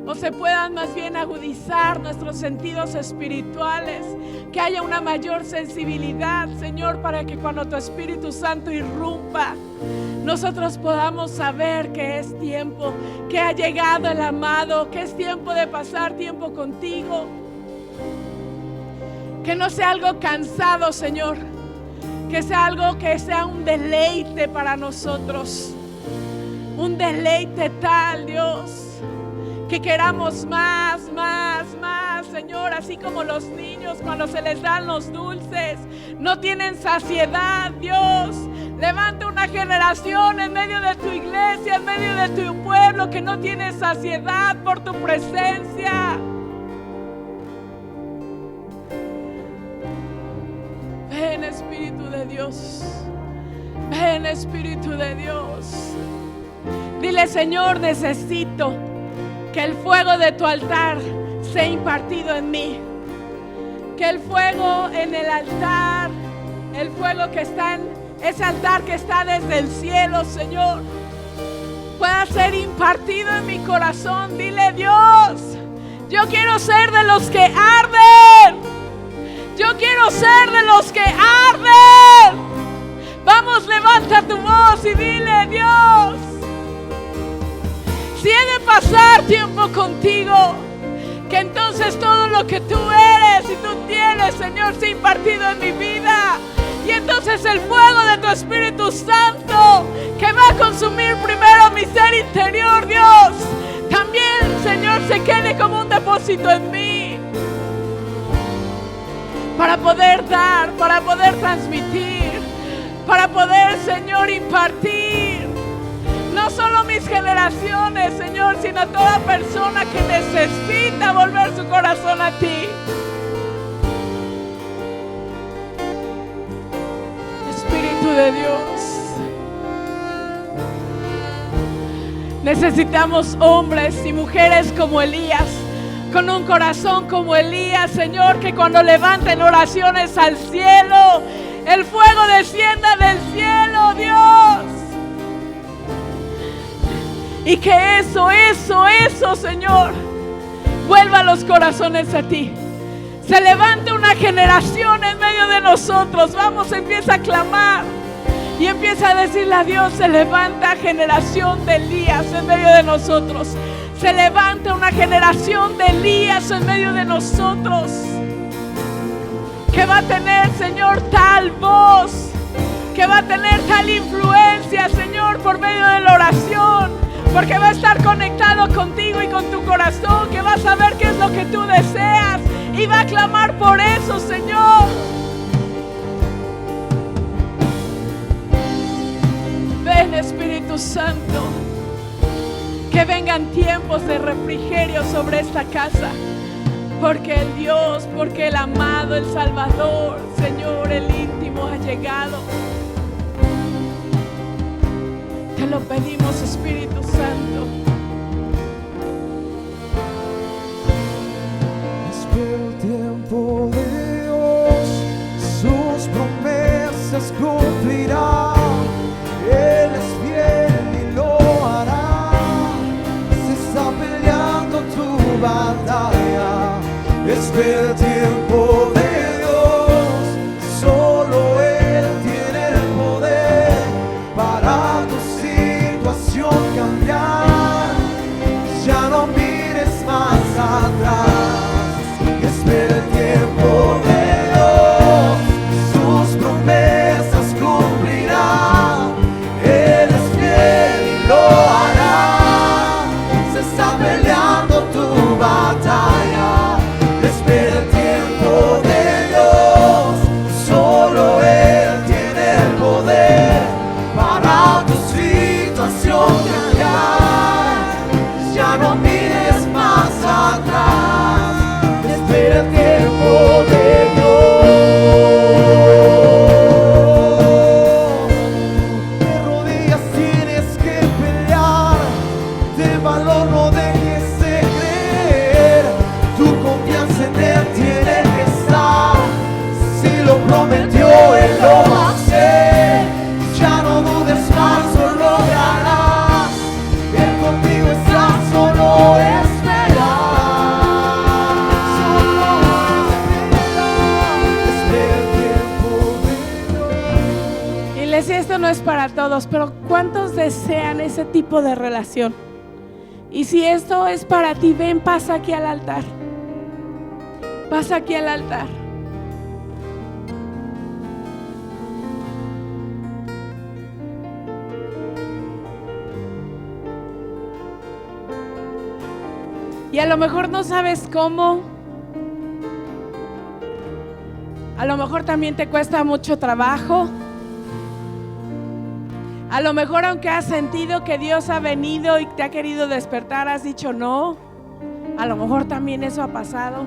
Speaker 1: o se puedan más bien agudizar nuestros sentidos espirituales, que haya una mayor sensibilidad, Señor, para que cuando tu Espíritu Santo irrumpa, nosotros podamos saber que es tiempo, que ha llegado el amado, que es tiempo de pasar tiempo contigo. Que no sea algo cansado, Señor, que sea algo que sea un deleite para nosotros, un deleite tal, Dios, que queramos más, Señor, así como los niños cuando se les dan los dulces, no tienen saciedad, Dios. Levanta una generación en medio de tu iglesia, en medio de tu pueblo que no tiene saciedad por tu presencia. Ven, Espíritu de Dios. Ven, Espíritu de Dios. Dile, Señor, necesito que el fuego de tu altar sea impartido en mí. Que el fuego en el altar, el fuego que está en ese altar que está desde el cielo, Señor, pueda ser impartido en mi corazón. Dile, Dios, yo quiero ser de los que arden. Yo quiero ser de los que arden. Vamos, levanta tu voz y dile, Dios, si he de pasar tiempo contigo, que entonces todo lo que tú eres y tú tienes, Señor, sea impartido en mi vida. Y entonces el fuego de tu Espíritu Santo, que va a consumir primero mi ser interior, Dios, también, Señor, se quede como un depósito en mí, para poder dar, para poder transmitir, para poder, Señor, impartir. No solo mis generaciones, Señor, sino toda persona que necesita volver su corazón a ti. Espíritu de Dios, necesitamos hombres y mujeres como Elías, con un corazón como Elías, Señor, que cuando levanten oraciones al cielo, el fuego descienda del cielo, Dios. Y que eso, Señor, vuelva los corazones a ti. Se levante una generación en medio de nosotros. Vamos, empieza a clamar y empieza a decirle a Dios: se levanta generación de Elías en medio de nosotros. Se levanta una generación de Elías en medio de nosotros, que va a tener, Señor, tal voz, que va a tener tal influencia, Señor, por medio de la oración. Porque va a estar conectado contigo y con tu corazón, que va a saber qué es lo que tú deseas y va a clamar por eso, Señor. Ven, Espíritu Santo, que vengan tiempos de refrigerio sobre esta casa, porque el Dios, porque el amado, el Salvador, Señor, el íntimo ha llegado. Te lo pedimos, Espíritu Santo.
Speaker 2: Espera el tiempo de Dios, sus promesas cumplirá. Él es fiel y lo hará. Se está peleando tu batalla. Espera el tiempo de Dios, solo Él tiene el poder para tu situación cambiar. Ya no mires más atrás. Espera el tiempo de Dios, sus promesas cumplirá. Él es fiel y lo hará. Se está peleando tu batalla. Espera el tiempo de Dios, solo Él tiene el poder para tu situación cambiar. Ya no mires más atrás. Espera el tiempo de Dios. De rodillas tienes que pelear, de valor no dejes de creer. Tu confianza en Él tiene que estar. Si lo prometió, Él lo va a hacer. Ya no dudes más, lo lograrás.
Speaker 1: todos, pero ¿cuántos desean ese tipo de relación? Y si esto es para ti, ven, pasa aquí al altar. Pasa aquí al altar. Y a lo mejor no sabes cómo. A lo mejor también te cuesta mucho trabajo. A lo mejor aunque has sentido que Dios ha venido y te ha querido despertar, has dicho no. A lo mejor también eso ha pasado.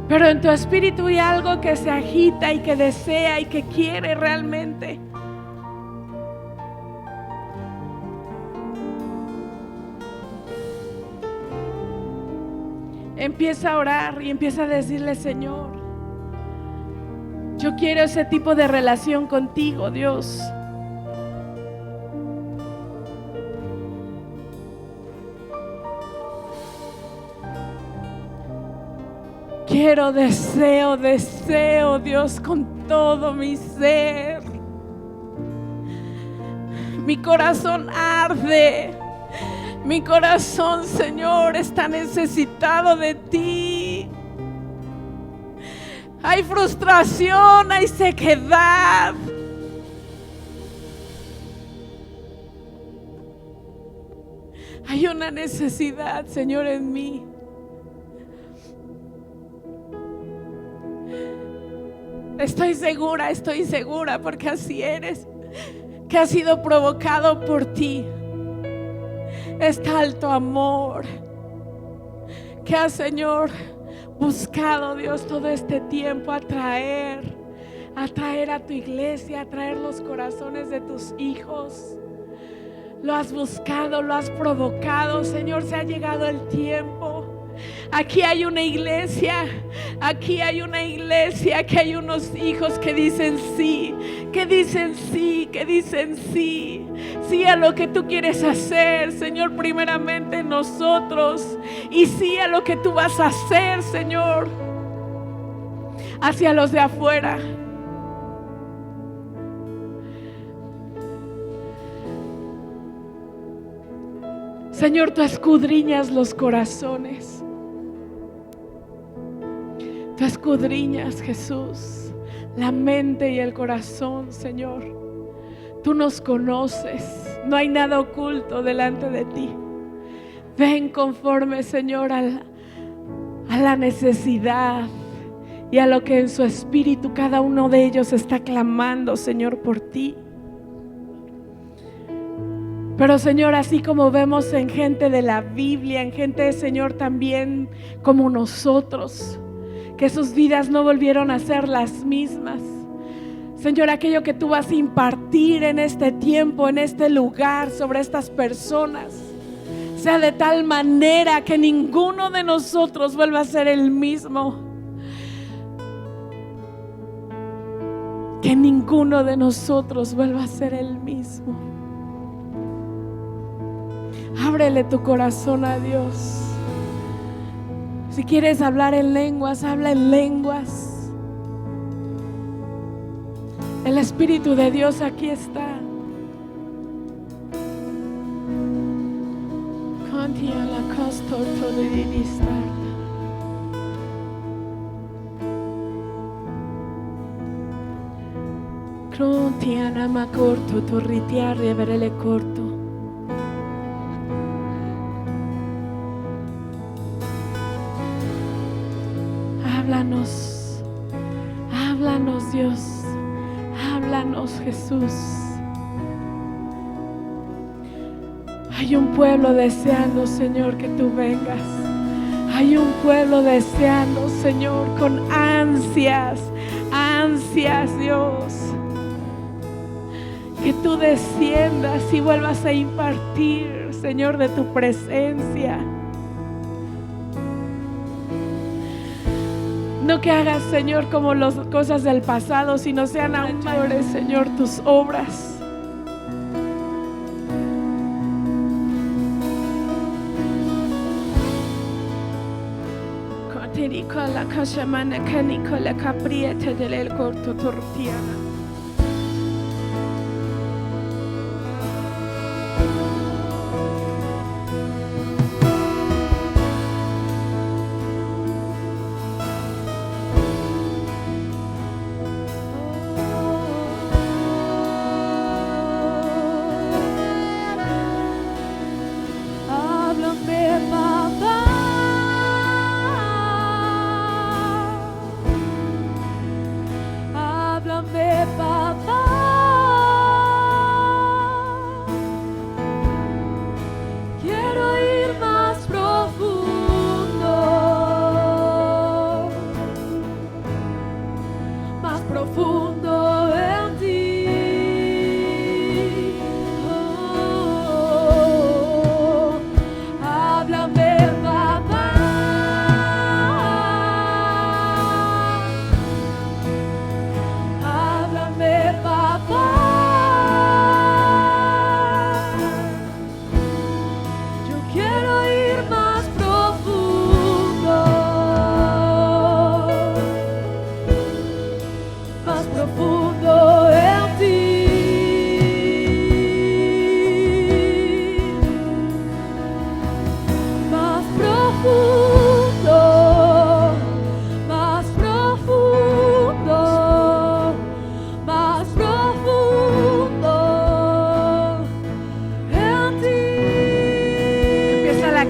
Speaker 1: Pero en tu espíritu hay algo que se agita y que desea y que quiere realmente. Empieza a orar y empieza a decirle: Señor, yo quiero ese tipo de relación contigo, Dios. Quiero, deseo, Dios, con todo mi ser. Mi corazón arde. Mi corazón, Señor, está necesitado de ti. Hay frustración, hay sequedad. Hay una necesidad, Señor, en mí. Estoy segura, porque así eres, que ha sido provocado por ti. Este alto amor que has, Señor, buscado, Dios, todo este tiempo atraer a tu iglesia, atraer los corazones de tus hijos. Lo has buscado, lo has provocado, Señor. Se ha llegado el tiempo. Aquí hay una iglesia, aquí hay unos hijos que dicen sí, sí a lo que tú quieres hacer, Señor, primeramente en nosotros, y sí a lo que tú vas a hacer, Señor, hacia los de afuera. Señor, tú escudriñas los corazones. Tú escudriñas, Jesús, la mente y el corazón, Señor. Tú nos conoces. No hay nada oculto delante de ti. Ven conforme, Señor, a la necesidad y a lo que en su espíritu cada uno de ellos está clamando, Señor, por ti. Pero, Señor, así como vemos en gente de la Biblia, en gente, Señor, también como nosotros, que sus vidas no volvieron a ser las mismas. Señor, aquello que tú vas a impartir en este tiempo, en este lugar, sobre estas personas, sea de tal manera que ninguno de nosotros vuelva a ser el mismo. Que ninguno de nosotros vuelva a ser el mismo. Ábrele tu corazón a Dios. Si quieres hablar en lenguas, habla en lenguas. El Espíritu de Dios aquí está. Corto. Háblanos Dios, háblanos Jesús. Hay un pueblo deseando, Señor, que tú vengas. Hay un pueblo deseando, Señor, con ansias, Dios, que tú desciendas y vuelvas a impartir, Señor, de tu presencia. No que hagas, Señor, como las cosas del pasado, sino sean aún mayores, Señor, tus obras.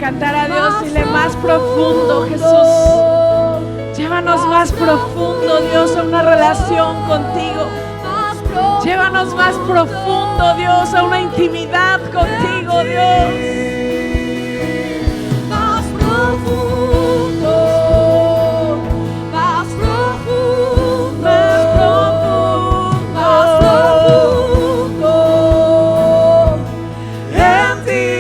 Speaker 1: cantar a Dios, dile más profundo, Jesús. Llévanos más profundo, Dios, a una relación contigo. Llévanos más profundo, Dios, a una intimidad contigo, Dios.
Speaker 3: Más profundo, más profundo,
Speaker 1: Más profundo,
Speaker 3: más profundo en ti,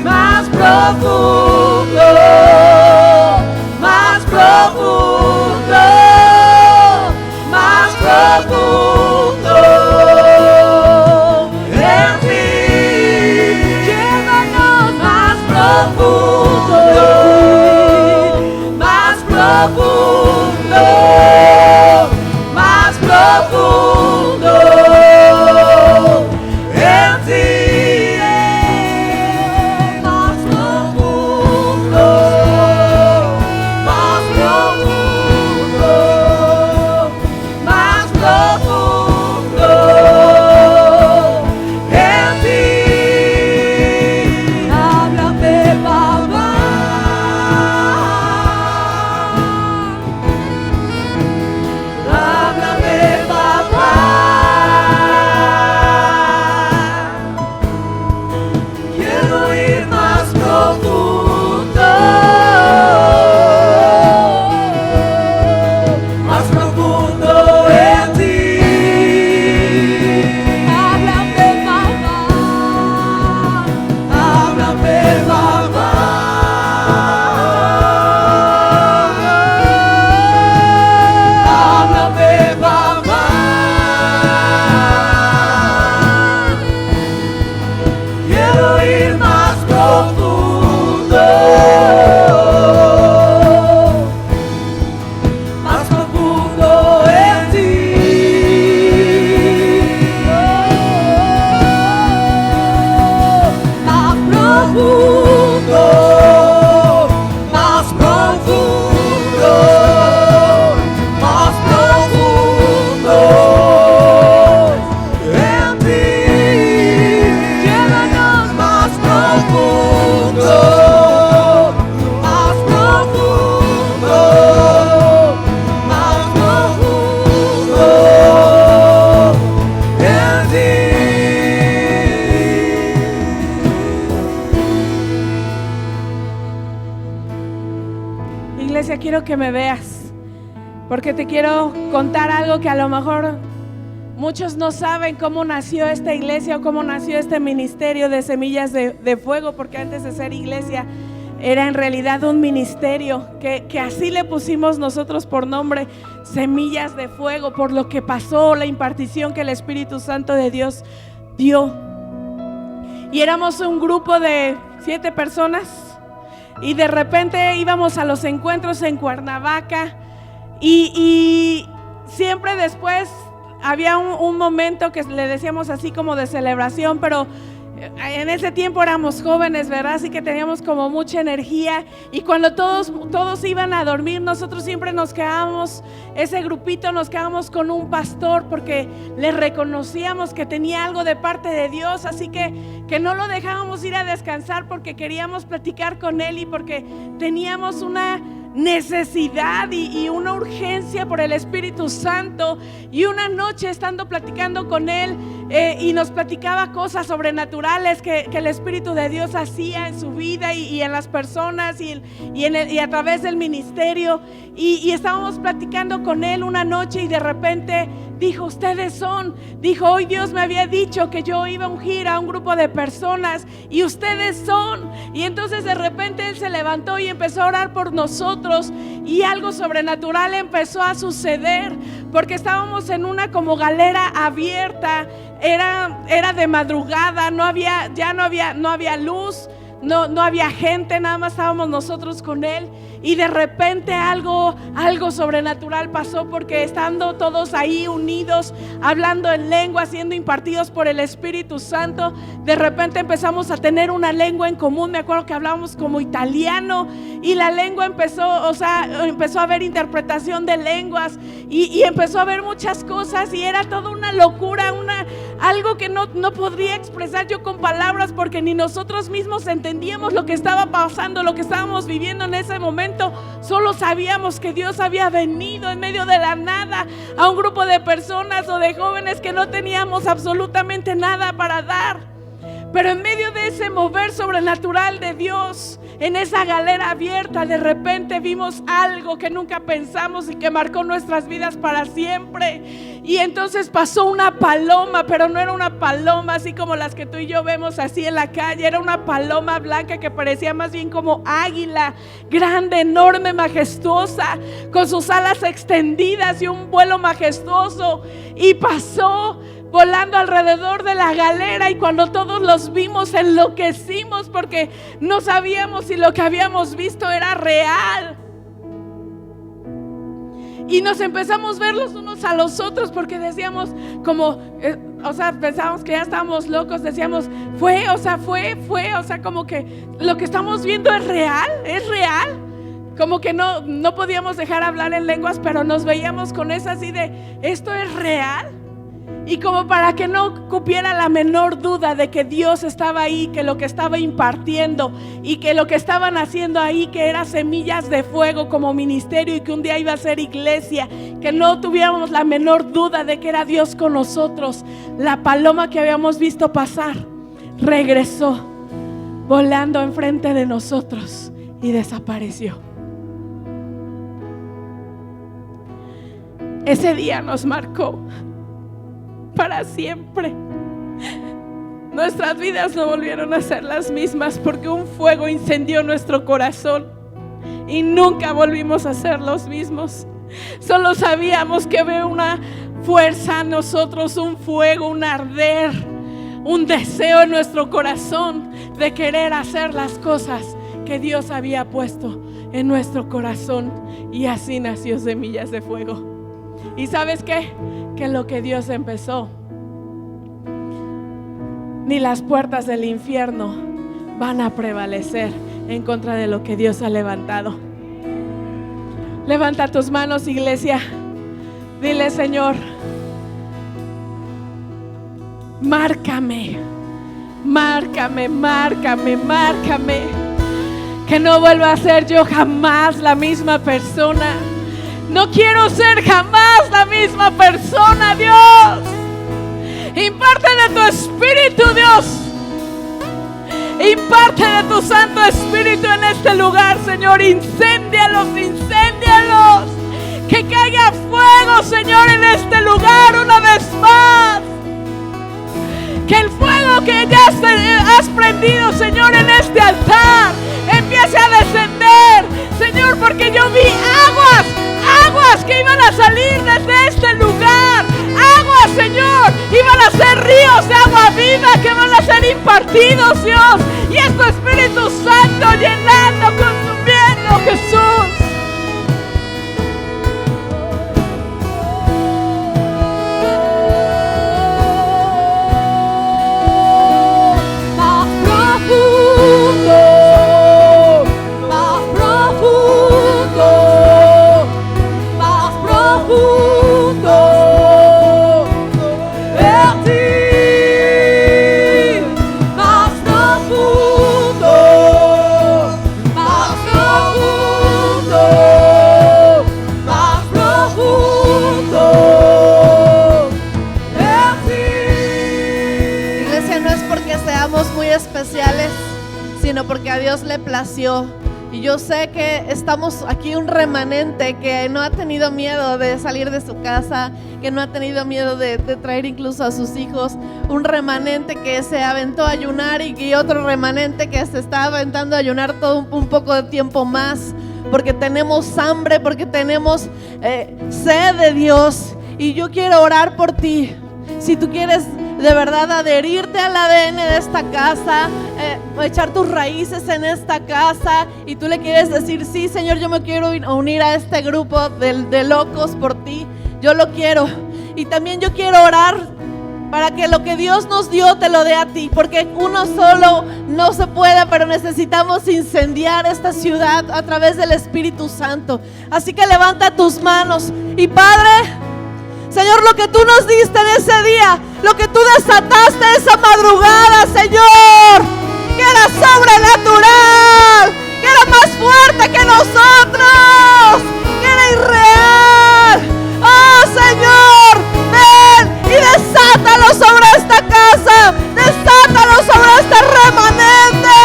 Speaker 3: más profundo, más profundo, más profundo en ti. Llévanos más profundo, más profundo, más profundo en ti. Más profundo, más profundo, más profundo en ti. Háblame, papá. Háblame, papá. Quiero ir más profundo, más profundo en ti. Háblame, papá. Háblame, papá. Háblame, papá. Quiero ir más profundo, más profundo en ti. Más profundo, más profundo, más profundo en ti. Llévanos más profundo, más profundo, más profundo en ti.
Speaker 1: Iglesia, quiero que me veas, porque te quiero contar algo que a lo mejor muchos no saben cómo nació esta iglesia o cómo nació este ministerio de Semillas de Fuego, porque antes de ser iglesia era en realidad un ministerio que así le pusimos nosotros por nombre, Semillas de Fuego, por lo que pasó, la impartición que el Espíritu Santo de Dios dio. Y éramos un grupo de 7 personas. Y de repente íbamos a los encuentros en Cuernavaca y siempre después había un momento que le decíamos así como de celebración, pero en ese tiempo éramos jóvenes, ¿verdad? Así que teníamos como mucha energía, y cuando todos iban a dormir, nosotros siempre nos quedábamos, ese grupito nos quedábamos con un pastor, porque le reconocíamos que tenía algo de parte de Dios, así que no lo dejábamos ir a descansar, porque queríamos platicar con él y porque teníamos una necesidad y una urgencia por el Espíritu Santo. Y una noche, estando platicando con él, y nos platicaba cosas sobrenaturales que el Espíritu de Dios hacía en su vida y en las personas y a través del ministerio, y estábamos platicando con él una noche, y de repente dijo: dijo, hoy Dios me había dicho que yo iba a ungir a un grupo de personas y ustedes son. Y entonces de repente él se levantó y empezó a orar por nosotros, y algo sobrenatural empezó a suceder, porque estábamos en una como galera abierta, era de madrugada, no había luz, no había gente, nada más estábamos nosotros con él. y de repente algo sobrenatural pasó, porque estando todos ahí unidos, hablando en lengua, siendo impartidos por el Espíritu Santo, de repente empezamos a tener una lengua en común. Me acuerdo que hablábamos como italiano y la lengua empezó a haber interpretación de lenguas y empezó a haber muchas cosas, y era toda una locura, algo que no podría expresar yo con palabras, porque ni nosotros mismos entendíamos lo que estaba pasando, lo que estábamos viviendo en ese momento. Solo sabíamos que Dios había venido en medio de la nada a un grupo de personas o de jóvenes que no teníamos absolutamente nada para dar. Pero en medio de ese mover sobrenatural de Dios, en esa galera abierta, de repente vimos algo que nunca pensamos y que marcó nuestras vidas para siempre. Y entonces pasó una paloma, pero no era una paloma así como las que tú y yo vemos así en la calle. Era una paloma blanca que parecía más bien como águila, grande, enorme, majestuosa, con sus alas extendidas y un vuelo majestuoso. Y pasó volando alrededor de la galera, y cuando todos los vimos enloquecimos, porque no sabíamos si lo que habíamos visto era real. Y nos empezamos a ver los unos a los otros, porque decíamos pensábamos que ya estábamos locos. Decíamos, fue, como que lo que estamos viendo es real. Como que no podíamos dejar hablar en lenguas, pero nos veíamos con esa así de, ¿esto es real? Y como para que no cupiera la menor duda de que Dios estaba ahí, que lo que estaba impartiendo y que lo que estaban haciendo ahí, que era semillas de fuego como ministerio, y que un día iba a ser iglesia, que no tuviéramos la menor duda de que era Dios con nosotros. La paloma que habíamos visto pasar regresó volando enfrente de nosotros y desapareció. Ese día nos marcó para siempre. Nuestras vidas no volvieron a ser las mismas, porque un fuego incendió nuestro corazón y nunca volvimos a ser los mismos. Solo sabíamos que había una fuerza en nosotros, un fuego, un arder, un deseo en nuestro corazón de querer hacer las cosas que Dios había puesto en nuestro corazón. Y así nació Semillas de Fuego. ¿Y sabes qué? Que lo que Dios empezó, ni las puertas del infierno van a prevalecer en contra de lo que Dios ha levantado. Levanta tus manos, iglesia. Dile, Señor, márcame, que no vuelva a ser yo jamás la misma persona. No quiero ser jamás la misma persona, Dios. Imparte de tu Espíritu, Dios. Imparte de tu Santo Espíritu en este lugar, Señor. Incéndialos. Que caiga fuego, Señor, en este lugar una vez más. Que el fuego que ya has prendido, Señor, en este altar empiece a descender, Señor, porque yo vi aguas que iban a salir desde este lugar. Aguas, Señor, iban a ser ríos de agua viva que van a ser impartidos, Dios. Y es tu Espíritu Santo llenando, consumiendo, Jesús.
Speaker 4: Sino porque a Dios le plació. Y yo sé que estamos aquí un remanente que no ha tenido miedo de salir de su casa, que no ha tenido miedo de traer incluso a sus hijos. Un remanente que se aventó a ayunar y otro remanente que se está aventando a ayunar todo un poco de tiempo más, porque tenemos hambre, porque tenemos sed de Dios. Y yo quiero orar por ti. Si tú quieres de verdad adherirte al ADN de esta casa, echar tus raíces en esta casa y tú le quieres decir, sí, Señor, yo me quiero unir a este grupo de locos por ti, yo lo quiero. Y también yo quiero orar para que lo que Dios nos dio te lo dé a ti, porque uno solo no se puede, pero necesitamos incendiar esta ciudad a través del Espíritu Santo. Así que levanta tus manos y Padre, Señor, lo que tú nos diste en ese día, lo que tú desataste esa madrugada, Señor, que era sobrenatural, que era más fuerte que nosotros, que era irreal. Oh, Señor, ven y desátalo sobre esta casa, desátalo sobre este remanente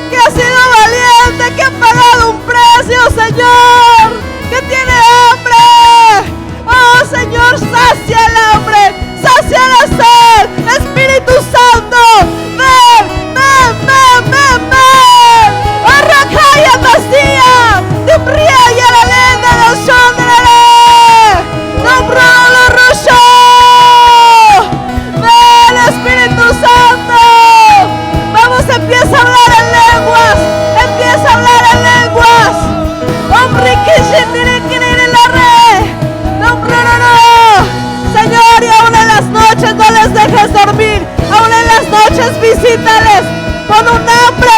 Speaker 4: que ha sido valiente, que ha pagado un precio, Señor, que tiene hambre. Oh, Señor, sacia el hambre, sacia la sed. Espíritu Santo, ven, ven, ven, ven, ven. Arracaya vacía, te bría y a la lenda de los shondrele. Nombralo rojo. Ven, Espíritu Santo. Vamos, empieza a hablar en lenguas, empieza a hablar en lenguas. Hombre, que se tiene que ir en la red. No. Señor, y aún en las noches no les dejes dormir, aún en las noches visítales, pon un hambre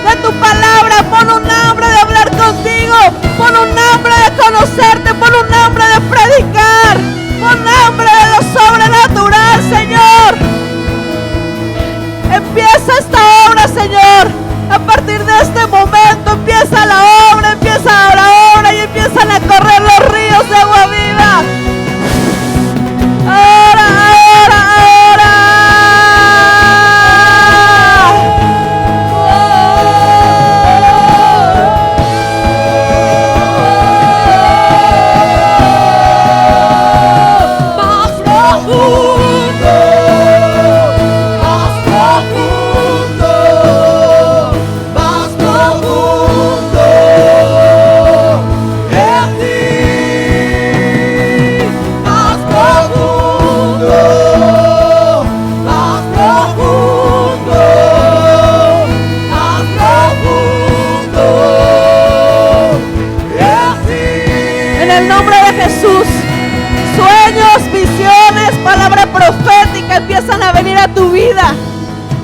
Speaker 4: de tu palabra, pon un hambre de hablar contigo, pon un hambre de conocerte, pon un hambre de predicar, pon hambre de lo sobrenatural, Señor. Empieza esta obra, Señor. A partir de este momento empieza la obra y empiezan a correr los ríos de agua viva. Ahora.
Speaker 3: Más profundo, más profundo, más profundo en ti, más profundo, más profundo, más profundo en ti.
Speaker 4: En el nombre de Jesús, sueños, visiones, palabra profética empiezan a venir a tu vida.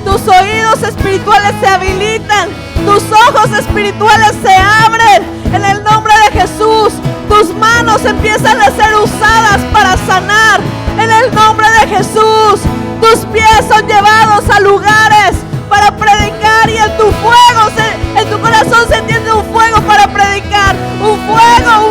Speaker 4: Tus oídos espirituales se habilitan, tus ojos espirituales se abren. En el nombre de Jesús, tus manos empiezan a ser usadas para sanar. En el nombre de Jesús, tus pies son llevados a lugares para predicar y en tu fuego, en tu corazón se enciende un fuego para predicar, un fuego